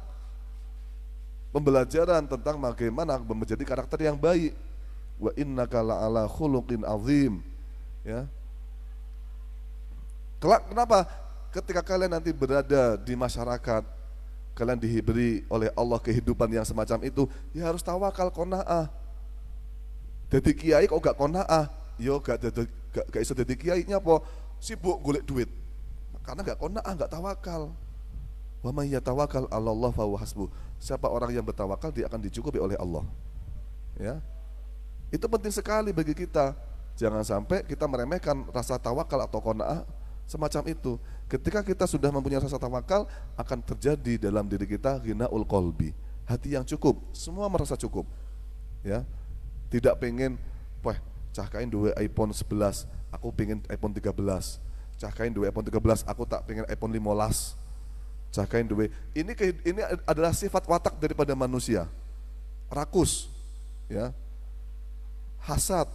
pembelajaran tentang bagaimana menjadi karakter yang baik. Wa innaka la'ala khuluqin azim. Ya. Kenapa? Ketika kalian nanti berada di masyarakat, kalian diberi oleh Allah kehidupan yang semacam itu, ya harus tawakal, qanaah. Jadi kiai kok gak qanaah, yo gak iso jadi kiai nyapa? Sibuk golek duit, karena gak qanaah, gak tawakal. Wa may yatawakkal 'alallah fa huwa hasbuh. Siapa orang yang bertawakal, dia akan dicukupi oleh Allah. Ya. Itu penting sekali bagi kita. Jangan sampai kita meremehkan rasa tawakal atau qanaah semacam itu. Ketika kita sudah mempunyai rasa tawakal, akan terjadi dalam diri kita ghinaul qalbi, hati yang cukup, semua merasa cukup. Ya. Tidak pengen cahkain dua iPhone 11, aku pengen iPhone 13. Cahkain dua iPhone 13, aku tak pengen iPhone 15. Cahkain dua. Ini adalah sifat watak daripada manusia. Rakus, ya. Hasad.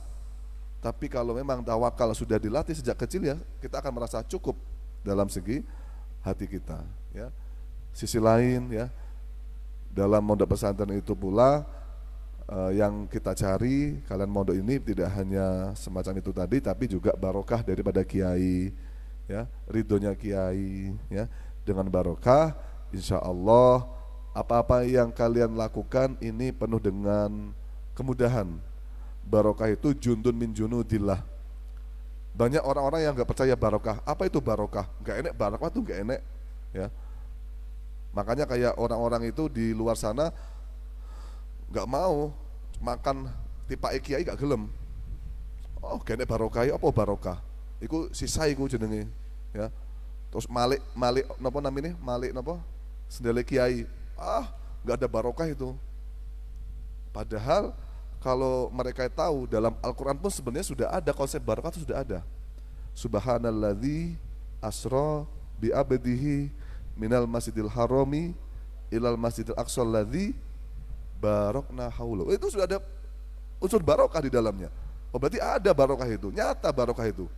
Tapi kalau memang tawakal sudah dilatih sejak kecil, ya, kita akan merasa cukup dalam segi hati kita, ya. Sisi lain, ya, dalam pondok pesantren itu pula yang kita cari, kalian mondok ini tidak hanya semacam itu tadi, tapi juga barokah daripada kiai, ya, ridhonya kiai, ya. Dengan barokah, insya Allah apa-apa yang kalian lakukan ini penuh dengan kemudahan. Barokah itu jundun min junudillah. Banyak orang-orang yang nggak percaya barokah. Apa itu barokah? Nggak enek, barokah itu nggak enek, ya. Makanya kayak orang-orang itu di luar sana nggak mau makan tipe kiai, gak gelem. Oh, gak enek barokah, apa barokah? Iku sisa iku jenenge, ya. Terus malik napa namanya? Malik napa? Sendele kiai. Ah, nggak ada barokah itu. Padahal kalau mereka tahu dalam Al-Quran pun sebenarnya sudah ada konsep barokah itu sudah ada. Subhanalladzi asra bi abdihi minal masjidil harami ilal masjidil aqsal ladzi barokna haulu. Itu sudah ada unsur barokah di dalamnya. Oh berarti ada barokah itu, nyata barokah itu.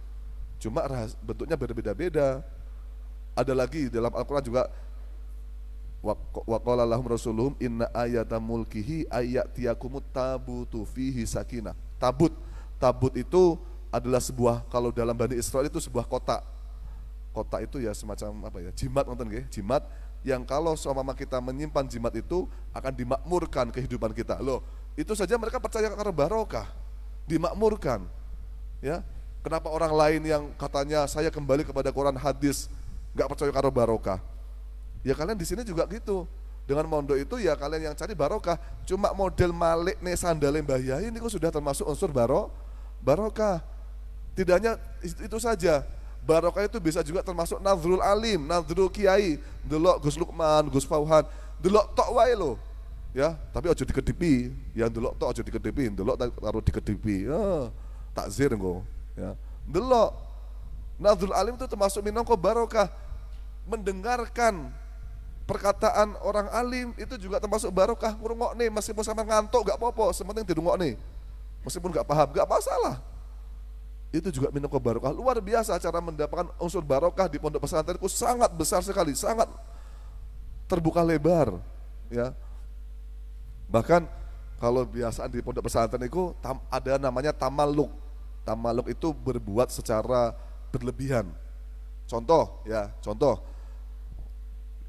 Cuma bentuknya berbeda-beda. Ada lagi dalam Al-Quran juga wa qala lahum rasuluhum inna ayata mulkihi ayatiyakumut tabutu fihi sakinah. Tabut itu adalah sebuah, kalau dalam Bani Israel itu sebuah kotak. Kotak itu ya semacam apa ya? Jimat nonton nggih, jimat yang kalau seumpama kita menyimpan jimat itu akan dimakmurkan kehidupan kita. Loh, itu saja mereka percaya karena barokah, dimakmurkan. Ya, kenapa orang lain yang katanya saya kembali kepada Quran hadis nggak percaya karena barokah? Ya kalian di sini juga gitu. Dengan mondok itu ya kalian yang cari barokah. Cuma model malik nih sandalnya Mbah Yai ini kok sudah termasuk unsur barokah. Tidak hanya itu saja. Barokah itu bisa juga termasuk nadhrul alim, nadhrul kiai, delok Gus Lukman, Gus Fauhan, delok tok wae lo. Ya, tapi aja dikedipi, yang delok tok aja dikedipi, delok taruh dikedipi. Takzir engko, ya. Delok. Nadhrul alim itu termasuk minangka barokah. Mendengarkan perkataan orang alim itu juga termasuk barokah. Ngrungokne meskipun sama ngantuk gak apa-apa, sepenting dirungokne. Meskipun gak paham, gak masalah. Itu juga minangka barokah. Luar biasa cara mendapatkan unsur barokah di pondok pesantren itu sangat besar sekali, sangat terbuka lebar, ya. Bahkan kalau biasaan di pondok pesantren itu ada namanya tamaluk. Tamaluk itu berbuat secara berlebihan. Contoh,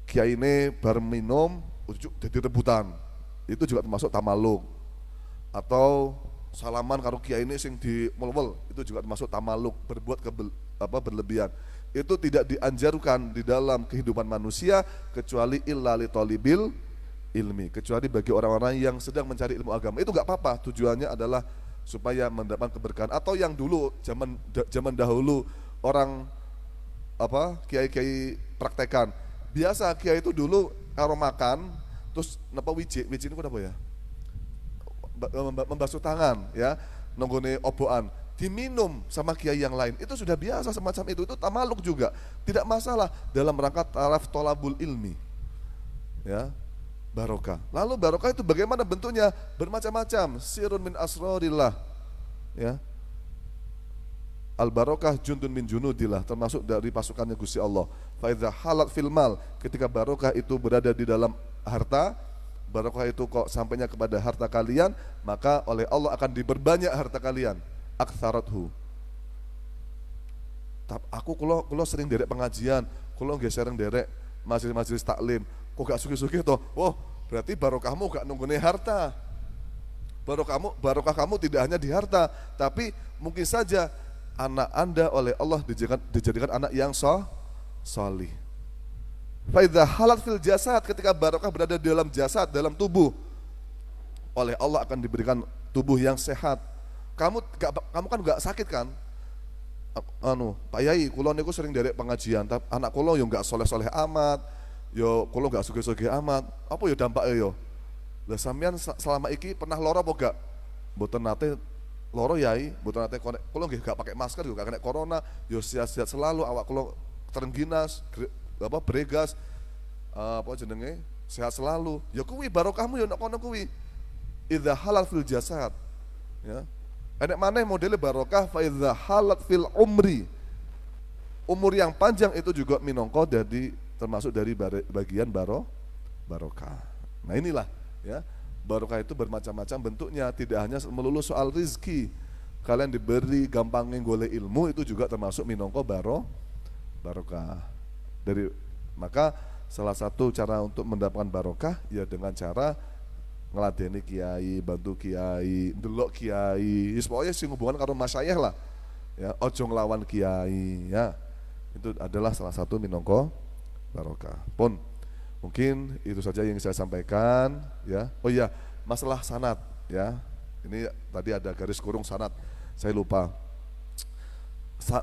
kiai ini bar minum jadi rebutan. Itu juga termasuk tamaluk. Atau salaman karo kiai ini sing di mol-mol, itu juga termasuk tamaluk, berbuat berlebihan. Itu tidak dianjurkan di dalam kehidupan manusia kecuali illa li talibil ilmi, kecuali bagi orang-orang yang sedang mencari ilmu agama. Itu enggak apa-apa, tujuannya adalah supaya mendapatkan keberkahan. Atau yang dulu zaman dahulu orang kiai-kiai praktekan. Biasa kiai itu dulu kalau makan terus napa wiji itu apa ya? Membasuh tangan, ya, nonggone oboan, diminum sama kiai yang lain. Itu sudah biasa semacam itu tamaluk juga. Tidak masalah dalam rangka taraf tolabul ilmi. Ya. Barokah. Lalu barokah itu bagaimana bentuknya? Bermacam-macam. Sirun min asrarillah. Ya. Al barokah jundun min junudillah, termasuk dari pasukannya Gusti Allah. Fa idza halat fil mal, ketika barokah itu berada di dalam harta, barokah itu kok sampainya kepada harta kalian, maka oleh Allah akan diperbanyak harta kalian. Aktsarathu. Aku kalau sering derek pengajian, kalau nggak sering derek majelis taklim, kok gak suki-suki toh? Oh, berarti barokahmu gak nunggune harta. Barokah kamu tidak hanya di harta, tapi mungkin saja anak Anda oleh Allah dijadikan anak yang solih. Faidha halat fil jasad, ketika barokah berada di dalam jasad, dalam tubuh, oleh Allah akan diberikan tubuh yang sehat. Kamu kan gak sakit kan? Pak Yai, kulo niku sering derek pengajian, tapi anak kulo yo gak soleh-soleh amat, yo kulo gak sugih-sugih amat. Apa yo dampaknya yo? Lah sampean selama iki pernah loro apa gak? Mboten nate loro Yai, mboten nate kulo nggih gak pakai masker yo gak kena corona, yo sehat-sehat selalu, awak kulo terengginas, bregas, sehat selalu. Ya kuwi barokahmu ya nek kono kuwi. Idza halal fil jasad. Ya. Enek maneh modele barokah fa idza halat fil umri. Umur yang panjang itu juga minangka jadi termasuk dari bagian barokah. Nah inilah ya, barokah itu bermacam-macam bentuknya, tidak hanya melulu soal rizki. Kalian diberi gampangnya golek ilmu itu juga termasuk minangka barokah. Maka salah satu cara untuk mendapatkan barokah ya dengan cara ngeladeni kiai, bantu kiai, ndelok kiai, pokoknya sing hubungan karo masyayikh lah. Ya, ojo nglawan kiai ya. Itu adalah salah satu minangka barokah. Pun mungkin itu saja yang saya sampaikan ya. Oh iya, masalah sanad ya. Ini tadi ada garis kurung sanad. Saya lupa.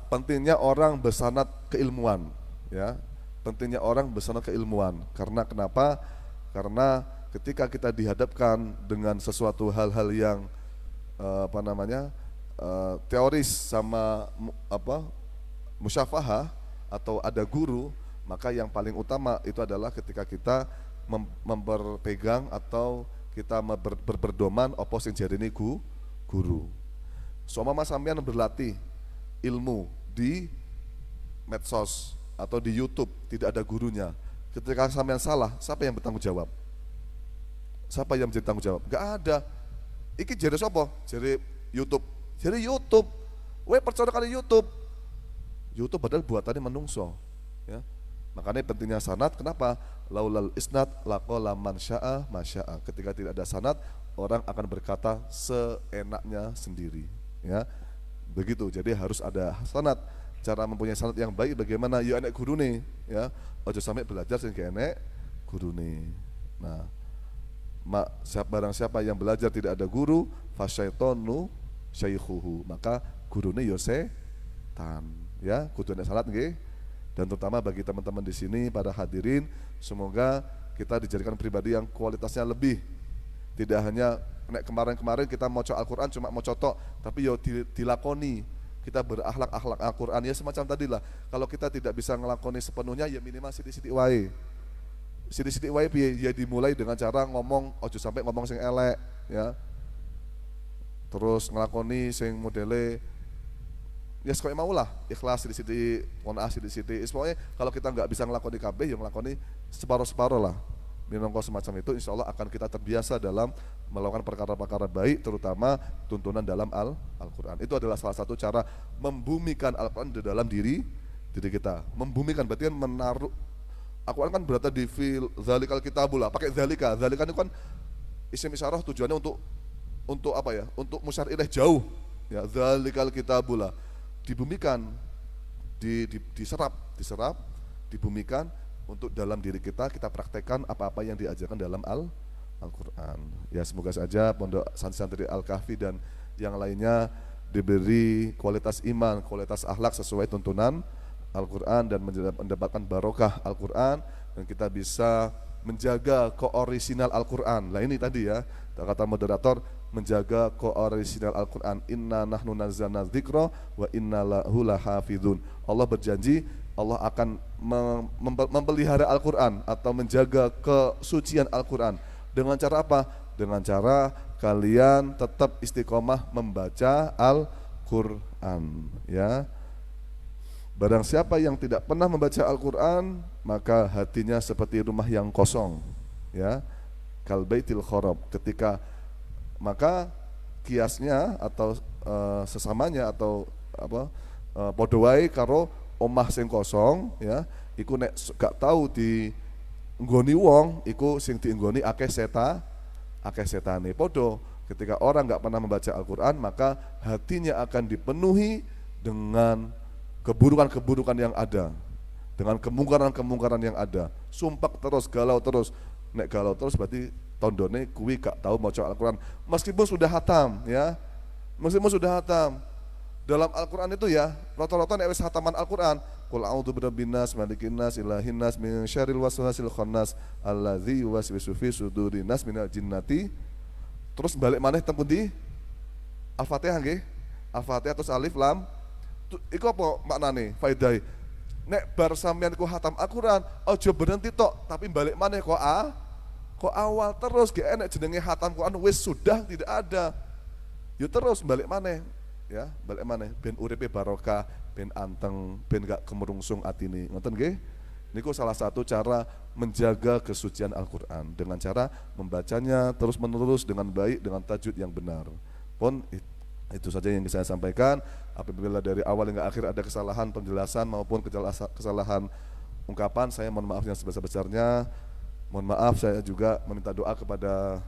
Pentingnya orang bersanad keilmuan ya. Pentingnya orang bersanad keilmuan. Karena kenapa? Karena ketika kita dihadapkan dengan sesuatu hal-hal yang apa namanya teoris sama musyafahah atau ada guru, maka yang paling utama itu adalah ketika kita memperpegang atau kita berdoman opo sing jarine guru. Seumpama sampean berlatih ilmu di medsos atau di YouTube tidak ada gurunya, ketika sampean salah, siapa yang bertanggung jawab? Siapa yang menjadi tanggung jawab? Gak ada. Iki jare sapa? Jare YouTube. Jare YouTube. Weh percaya kali YouTube. YouTube padahal buatannya menungso, ya. Makanya pentingnya sanad. Kenapa? Laulal isnad laqala man syaa masyaa. Ketika tidak ada sanad, orang akan berkata seenaknya sendiri, ya. Begitu. Jadi harus ada sanad. Cara mempunyai sanad yang baik bagaimana? Ya enek gurune, ya. Ojo sampai belajar sing enek gurune. Nah, barang siapa yang belajar tidak ada guru, fasyaitonu syaikhuhu, maka gurune yo setan, ya. Kudu enek salat nggih. Dan terutama bagi teman-teman di sini para hadirin, semoga kita dijadikan pribadi yang kualitasnya lebih. Tidak hanya kemarin-kemarin kita mau Al-Qur'an cuma mau cotok, tapi yo dilakoni. Kita berakhlak Al-Qur'an, ya semacam tadi lah. Kalau kita tidak bisa ngelakoni sepenuhnya, ya minimal sithik-sithik wae. Sithik-sithik wae piye? Ya dimulai dengan cara ngomong, ojo sampai ngomong sing elek, ya. Terus ngelakoni sing modele ya sekali mau lah, ikhlas sithik-sithik, qanaah sithik-sithik. Pokoknya kalau kita nggak bisa ngelakoni kabeh, ya ngelakoni separuh-separuh lah. Minangka semacam itu, insya Allah akan kita terbiasa dalam melakukan perkara-perkara baik, terutama tuntunan dalam Al-Quran. Itu adalah salah satu cara membumikan Al-Quran di dalam diri kita. Membumikan berarti kan menaruh. Al-Quran kan berada di fil zalikal kitabullah, pakai zalika. Zalika itu kan isim isyarah, tujuannya untuk apa ya? Untuk musyar ilaih jauh. Ya, zalikal kitabullah. Dibumikan, diserap, dibumikan untuk dalam diri kita praktekkan apa-apa yang diajarkan dalam Al-Quran. Ya semoga saja Pondok Santri Al-Kahfi dan yang lainnya diberi kualitas iman, kualitas akhlak sesuai tuntunan Al-Quran dan mendapatkan barokah Al-Quran, dan kita bisa menjaga koorisinal Al-Quran. Nah ini tadi ya, kata moderator, menjaga koorisinal Al-Quran. Inna nahnu nazzalna dzikra wa inna lahu lahafizun. Allah berjanji Allah akan memelihara Al-Quran atau menjaga kesucian Al-Quran. Dengan cara apa? Dengan cara kalian tetap istiqomah membaca Al-Quran, ya. Barang siapa yang tidak pernah membaca Al-Quran, maka hatinya seperti rumah yang kosong, ya. Kal baitil kharab. Ketika maka kiasnya atau sesamanya atau apa padha wae karo omah sing kosong, ya. Iku nek gak tahu di nggoni wong, iku sing dienggoni akeh setane. Padha ketika orang gak pernah membaca Al-Quran, maka hatinya akan dipenuhi dengan keburukan-keburukan yang ada, dengan kemungkaran-kemungkaran yang ada. Sumpah terus, galau terus. Nek galau terus berarti tondone kuwi gak tahu maca Al-Quran. Meskipun sudah hatam, ya. Meskipun sudah hatam. Dalam Al-Quran itu ya, rata-rata nek wis hataman Al-Quran, qul a'udzu birabbin nas, malikin nas, ilahin nas, min syarril waswasil khannas, allazi yuwaswisu fi sudurin nas minal jinnati. Terus balik maneh teng pundi? Al-Fatihah nggih. Al-Fatihah terus alif lam. Iku apa maknane? Faedahe. Nek bar sampeyan ku hatam Al-Quran, aja berhenti tok, tapi balik maneh kok awal terus gak enek jenenge hatam Quran wis sudah tidak ada. Ya terus balik maneh. Ya, balik maneh ben uripe barokah, ben anteng, ben gak kemerungsung atine. Ngoten nggih? Niku salah satu cara menjaga kesucian Al-Quran dengan cara membacanya terus-menerus dengan baik, dengan tajwid yang benar. Pun itu saja yang saya sampaikan. Apabila dari awal hingga akhir ada kesalahan penjelasan maupun kesalahan ungkapan, saya mohon maaf yang sebesar-besarnya. Mohon maaf, saya juga meminta doa kepada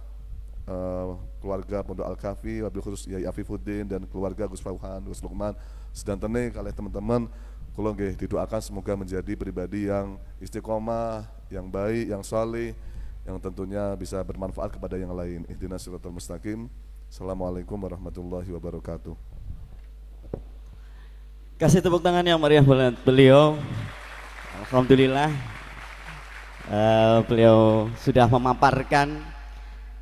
keluarga Pondok Al-Kahfi, wabil khusus Yai Afifuddin dan keluarga Gus Fauhan, Gus Lukman, sedantene kalian teman-teman, kula nggih didoakan semoga menjadi pribadi yang istiqomah, yang baik, yang saleh, yang tentunya bisa bermanfaat kepada yang lain. Ihdinas siratal mustaqim. Assalamualaikum warahmatullahi wabarakatuh. Kasih tepuk tangan yang meriah buat beliau. Alhamdulillah, beliau sudah memaparkan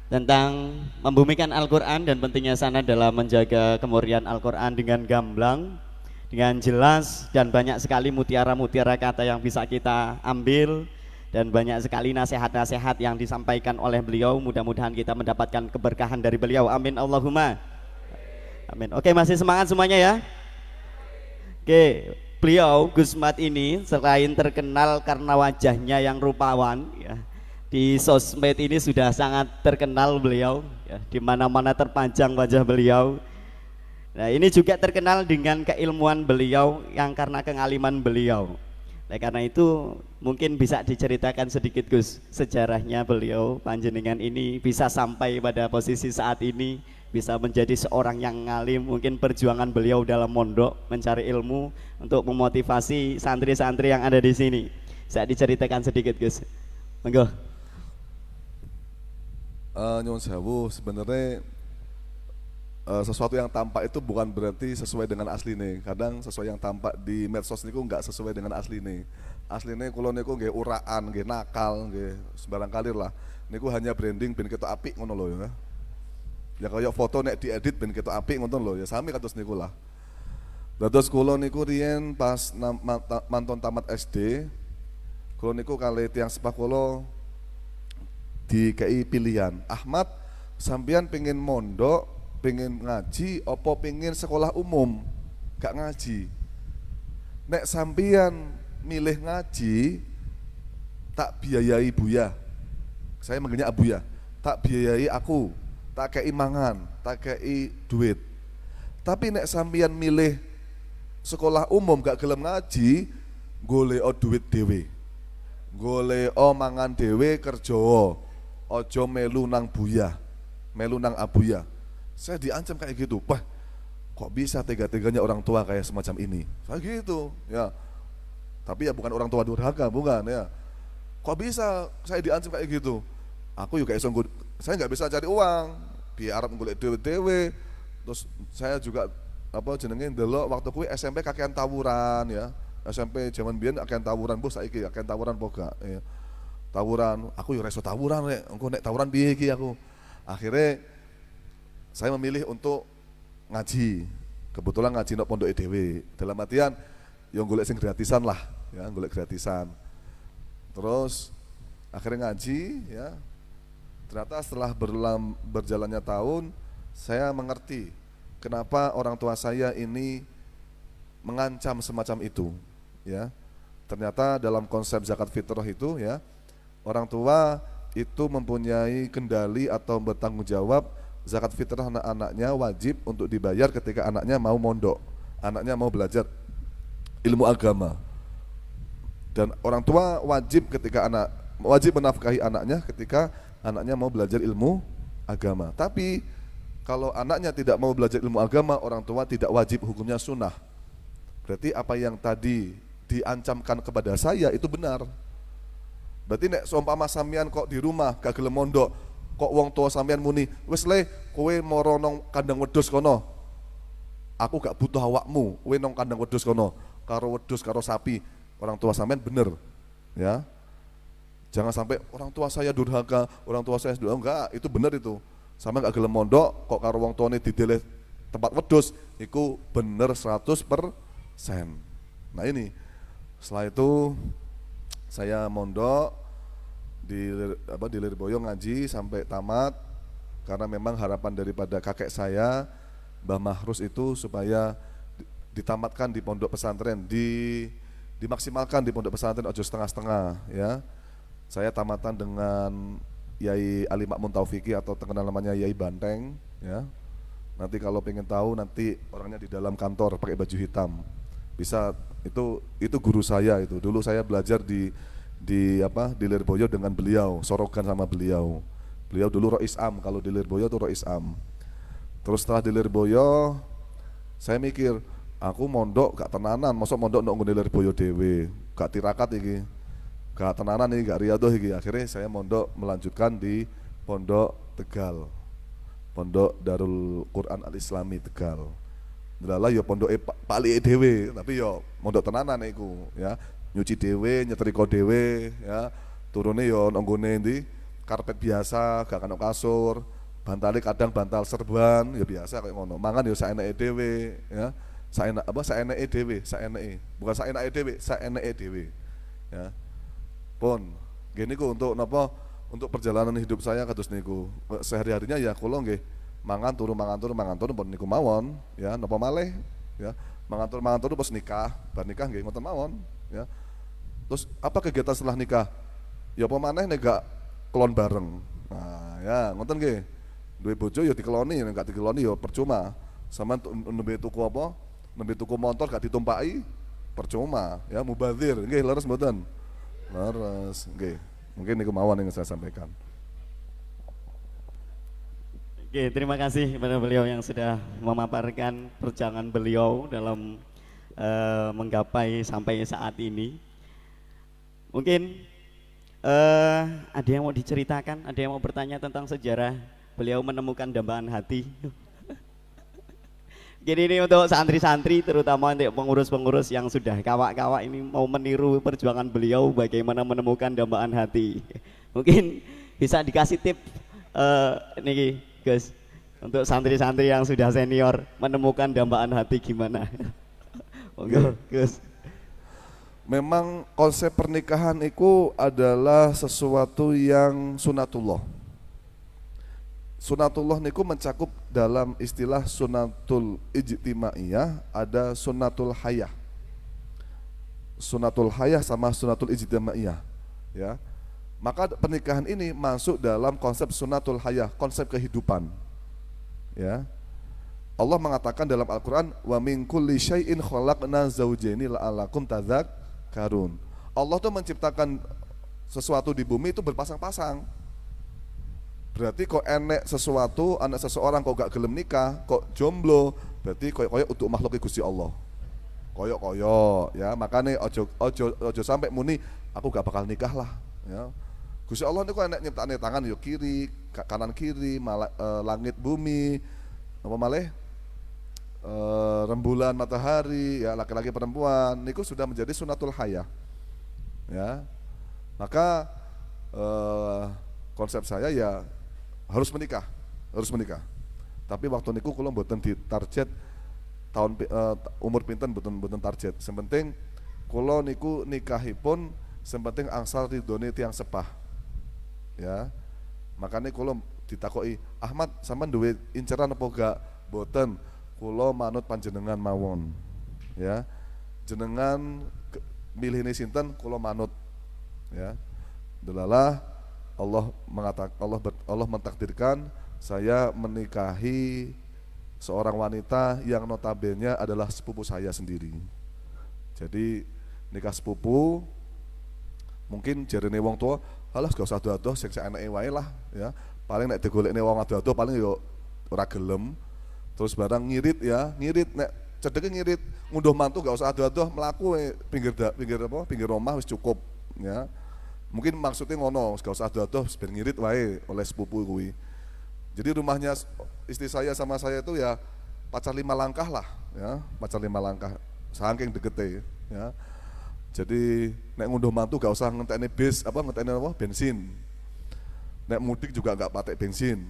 tentang membumikan Al-Quran dan pentingnya sanad dalam menjaga kemurnian Al-Quran dengan gamblang, dengan jelas, dan banyak sekali mutiara-mutiara kata yang bisa kita ambil, dan banyak sekali nasihat-nasihat yang disampaikan oleh beliau. Mudah-mudahan kita mendapatkan keberkahan dari beliau, amin Allahumma amin. Oke, masih semangat semuanya ya. Oke, beliau Gus Mat ini selain terkenal karena wajahnya yang rupawan ya, di sosmed ini sudah sangat terkenal beliau ya, di mana-mana terpanjang wajah beliau. Nah, ini juga terkenal dengan keilmuan beliau yang karena kengaliman beliau. Nah, karena itu mungkin bisa diceritakan sedikit Gus, sejarahnya beliau panjenengan ini bisa sampai pada posisi saat ini, bisa menjadi seorang yang ngalim, mungkin perjuangan beliau dalam mondok mencari ilmu untuk memotivasi santri-santri yang ada di sini. Bisa diceritakan sedikit Gus, monggo. Nyuwun sewu, sebenarnya sesuatu yang tampak itu bukan berarti sesuai dengan asline. Kadang sesuai yang tampak di medsos niku nggak sesuai dengan asline. Asline kula niku nggih uraan, nggih nakal, nggih sembarang kalir lah. Niku hanya branding ben ketok apik ngono lho ya. Ya kaya foto nek diedit ben ketok apik ngoten lho ya, sami kados niku lah. Dados kula niku riyen pas mantun tamat SD, kula niku kali tiyang sepah kula dikei pilihan, Ahmad sampeyan pengen mondok, pengen ngaji, opo pengen sekolah umum, gak ngaji. Nek sampeyan milih ngaji, tak biayai buya. Saya manggilnya abuya. Tak biayai aku, tak kei mangan, tak kei duit. Tapi nek sampeyan milih sekolah umum gak gelem ngaji, goleo duit dhewe. Goleo mangan dhewe kerja. Ojo melu nang buya, melu nang abuya. Saya diancam kayak gitu, wah kok bisa tega-teganya orang tua kayak semacam ini. Saya gitu, ya. Tapi ya bukan orang tua durhaka, bukan ya. Kok bisa saya diancam kayak gitu? Aku juga saya nggak bisa cari uang, biar golek dewe-dewe. Terus saya juga apa jenenge ndelok waktu kuwi SMP kakean tawuran ya. SMP zaman biyen kakean tawuran, bos saiki kakean tawuran poga ya. Tawuran, aku yo reso tawuran nek, engko nek tawuran piye iki aku. Akhirnya saya memilih untuk ngaji. Kebetulan ngaji nok pondok dhewe. Dalam artian yo golek sing gratisan lah, ya, golek gratisan. Terus akhirnya ngaji ya. Ternyata setelah berjalannya tahun, saya mengerti kenapa orang tua saya ini mengancam semacam itu, ya. Ternyata dalam konsep zakat fitrah itu ya, orang tua itu mempunyai kendali atau bertanggung jawab. Zakat fitrah anak-anaknya wajib untuk dibayar ketika anaknya mau mondok, anaknya mau belajar ilmu agama. Dan orang tua wajib wajib menafkahi anaknya ketika anaknya mau belajar ilmu agama. Tapi kalau anaknya tidak mau belajar ilmu agama, orang tua tidak wajib, hukumnya sunnah. Berarti apa yang tadi diancamkan kepada saya itu benar. Berarti nek seumpama sampean kok di rumah gak gelem mondok, kok wong tua sampean muni, wis le kowe moro nang kandang wedhus kono. Aku gak butuh awakmu, kowe nang kandang wedhus kono, karo wedhus karo sapi. Orang tua sampean bener. Ya. Jangan sampai orang tua saya durhaka, orang tua saya durhaka, enggak, itu bener itu. Sampean gak gelem mondok, kok karo wong tuane dideleh tempat wedhus, iku bener 100%. Nah ini, setelah itu saya mondok di Lirboyo ngaji sampai tamat, karena memang harapan daripada kakek saya Mbah Mahrus itu supaya ditamatkan di pondok pesantren, dimaksimalkan di pondok pesantren, ojo setengah-setengah ya. Saya tamatan dengan Yai Ali Makmun Taufiki atau terkenal namanya Yai Banteng ya. Nanti kalau pengen tahu, nanti orangnya di dalam kantor pakai baju hitam. Bisa, itu guru saya itu. Dulu saya belajar di Lirboyo dengan beliau, sorogan sama beliau. Beliau dulu Rois Am, kalau di Lirboyo itu Rois Am. Terus setelah di Lirboyo, saya mikir, aku mondok gak tenanan, masuk mondok nang Lirboyo dhewe, gak tirakat iki. Gak tenanan iki, gak riadoh iki. Akhirnya saya mondok melanjutkan di Pondok Tegal. Pondok Darul Quran Al-Islami Tegal. Ndalah yo pondoke palike dhewe, tapi yo mondok tenanan iku ya. Nyuci dhewe, nyetrika dhewe ya. Turune yo nang nggone ndi karpet biasa, gak kena kasur, bantale kadang bantal serban, ya biasa kayak ngono. Mangan ya saeneke dhewe, ya. Saeneke dhewe, bukan saeneke dhewe, saeneke dhewe. Ya. Pun, gini ku untuk napa? Untuk perjalanan hidup saya kados niku. Sehari-harinya ya kula nggih mangan turu pun niku mawon, ya napa malih, ya. Mangan turu pas nikah, bar nikah nggih ngoten mawon, ya. Terus apa kegiatan setelah nikah? Ya apa maneh nek gak kelon bareng. Nah, ya ngoten nggih. Duwe bojo ya dikeloni, nek gak dikeloni ya percuma. Sama nembe tuku apa? Nembe tuku motor gak ditumpaki percuma, ya mubazir. Nggih, leres mboten? Leres, nggih. Mungkin niku mawon yang saya sampaikan. Oke, terima kasih kepada beliau yang sudah memaparkan perjalanan beliau dalam menggapai sampai saat ini. Mungkin ada yang mau diceritakan, ada yang mau bertanya tentang sejarah beliau menemukan dambaan hati. Jadi ini untuk santri-santri, terutama untuk pengurus-pengurus yang sudah kawak-kawak ini mau meniru perjuangan beliau bagaimana menemukan dambaan hati. Mungkin bisa dikasih tip nih Gus, untuk santri-santri yang sudah senior menemukan dambaan hati gimana? Monggo Gus. Memang konsep pernikahan itu adalah sesuatu yang sunatullah. Sunatullah niku mencakup dalam istilah sunatul ijtimaiyah, ada sunatul hayah. Sunatul hayah sama sunatul ijtimaiyah, ya. Maka pernikahan ini masuk dalam konsep sunatul hayah, konsep kehidupan. Ya. Allah mengatakan dalam Al-Qur'an, "Wa min kulli syai'in khalaqna zawjaini la'allakum tadhakkarun." Allah tuh menciptakan sesuatu di bumi itu berpasang-pasang. Berarti kok enek sesuatu, anak seseorang kok gak gelem nikah, kok jomblo, berarti koyok untuk makhluk Gusti Allah. Koyok, ya. Makanya ojo sampai muni aku gak bakal nikah lah, ya. Gusti Allah niku enek nyiptakane tangan yo kiri, kanan kiri, langit bumi, apa malih? Rembulan matahari, ya laki-laki perempuan, niku sudah menjadi sunatul hayah. Ya. Maka konsep saya ya harus menikah. Tapi waktu niku kula mboten ditarget tahun umur pinten mboten target. Sementing kula niku nikahipun sementing angsal ridhone tiyang sepah. Ya. Makanya kula ditakoki, "Ahmad, sampean duwe inceran apa gak?" Mboten. Kula manut panjenengan mawon. Ya. Jenengan milihne sinten kula manut. Ya. Delalah Allah mentakdirkan saya menikahi seorang wanita yang notabene adalah sepupu saya sendiri. Jadi nikah sepupu, mungkin jarene wong tua, halah gak usah ado-ado sing enake wae lah, ya. Paling nek digolekne wong ado-ado paling yo ora gelem. Terus barang ngirit nek cedeke ngirit, ngunduh mantu gak usah ado-ado, mlaku pinggir omah wis cukup, ya. Mungkin maksudnya ngono, gak usah ado-ado ben ngirit wae oleh sepupu kuwi. Jadi rumahnya istri saya sama saya itu ya pacar 5 langkah lah, ya, pacar 5 langkah, saking dekete, ya. Jadi nek ngunduh mantu gak usah ngenteni bensin. Nek mudik juga gak pakai bensin.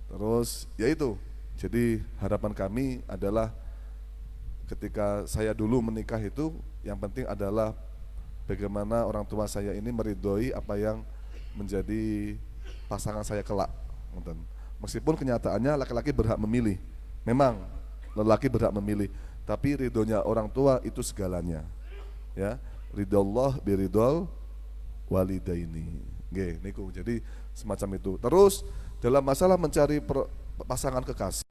Terus ya itu. Jadi harapan kami adalah ketika saya dulu menikah itu yang penting adalah bagaimana orang tua saya ini meridhoi apa yang menjadi pasangan saya kelak. Meskipun kenyataannya laki-laki berhak memilih, memang lelaki berhak memilih, tapi ridhonya orang tua itu segalanya. Ya, ridhollah biridhol walidaini. Nggih, niku. Jadi semacam itu. Terus dalam masalah mencari pasangan kekasih